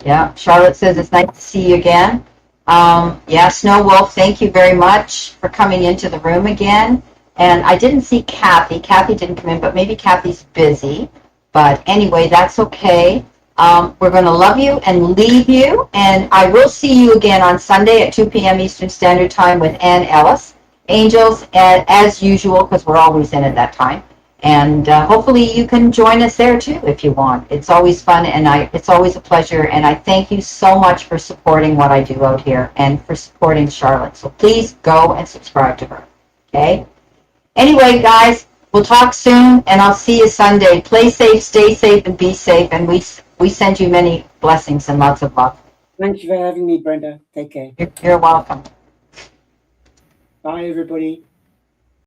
Yeah. Charlotte says it's nice to see you again. Yeah, Snow Wolf, thank you very much for coming into the room again. And I didn't see Kathy. Kathy didn't come in, but maybe Kathy's busy. But anyway, that's okay. We're going to love you and leave you. And I will see you again on Sunday at 2 p.m. Eastern Standard Time with Ann Ellis. Angels, as usual, because we're always in at that time. And hopefully you can join us there too if you want. It's always fun, and it's always a pleasure. And I thank you so much for supporting what I do out here and for supporting Charlotte. So please go and subscribe to her. Okay? Anyway, guys, we'll talk soon, and I'll see you Sunday. Play safe, stay safe, and be safe. And we send you many blessings and lots of love. Thank you for having me, Brenda. Take care. You're welcome. Bye, everybody.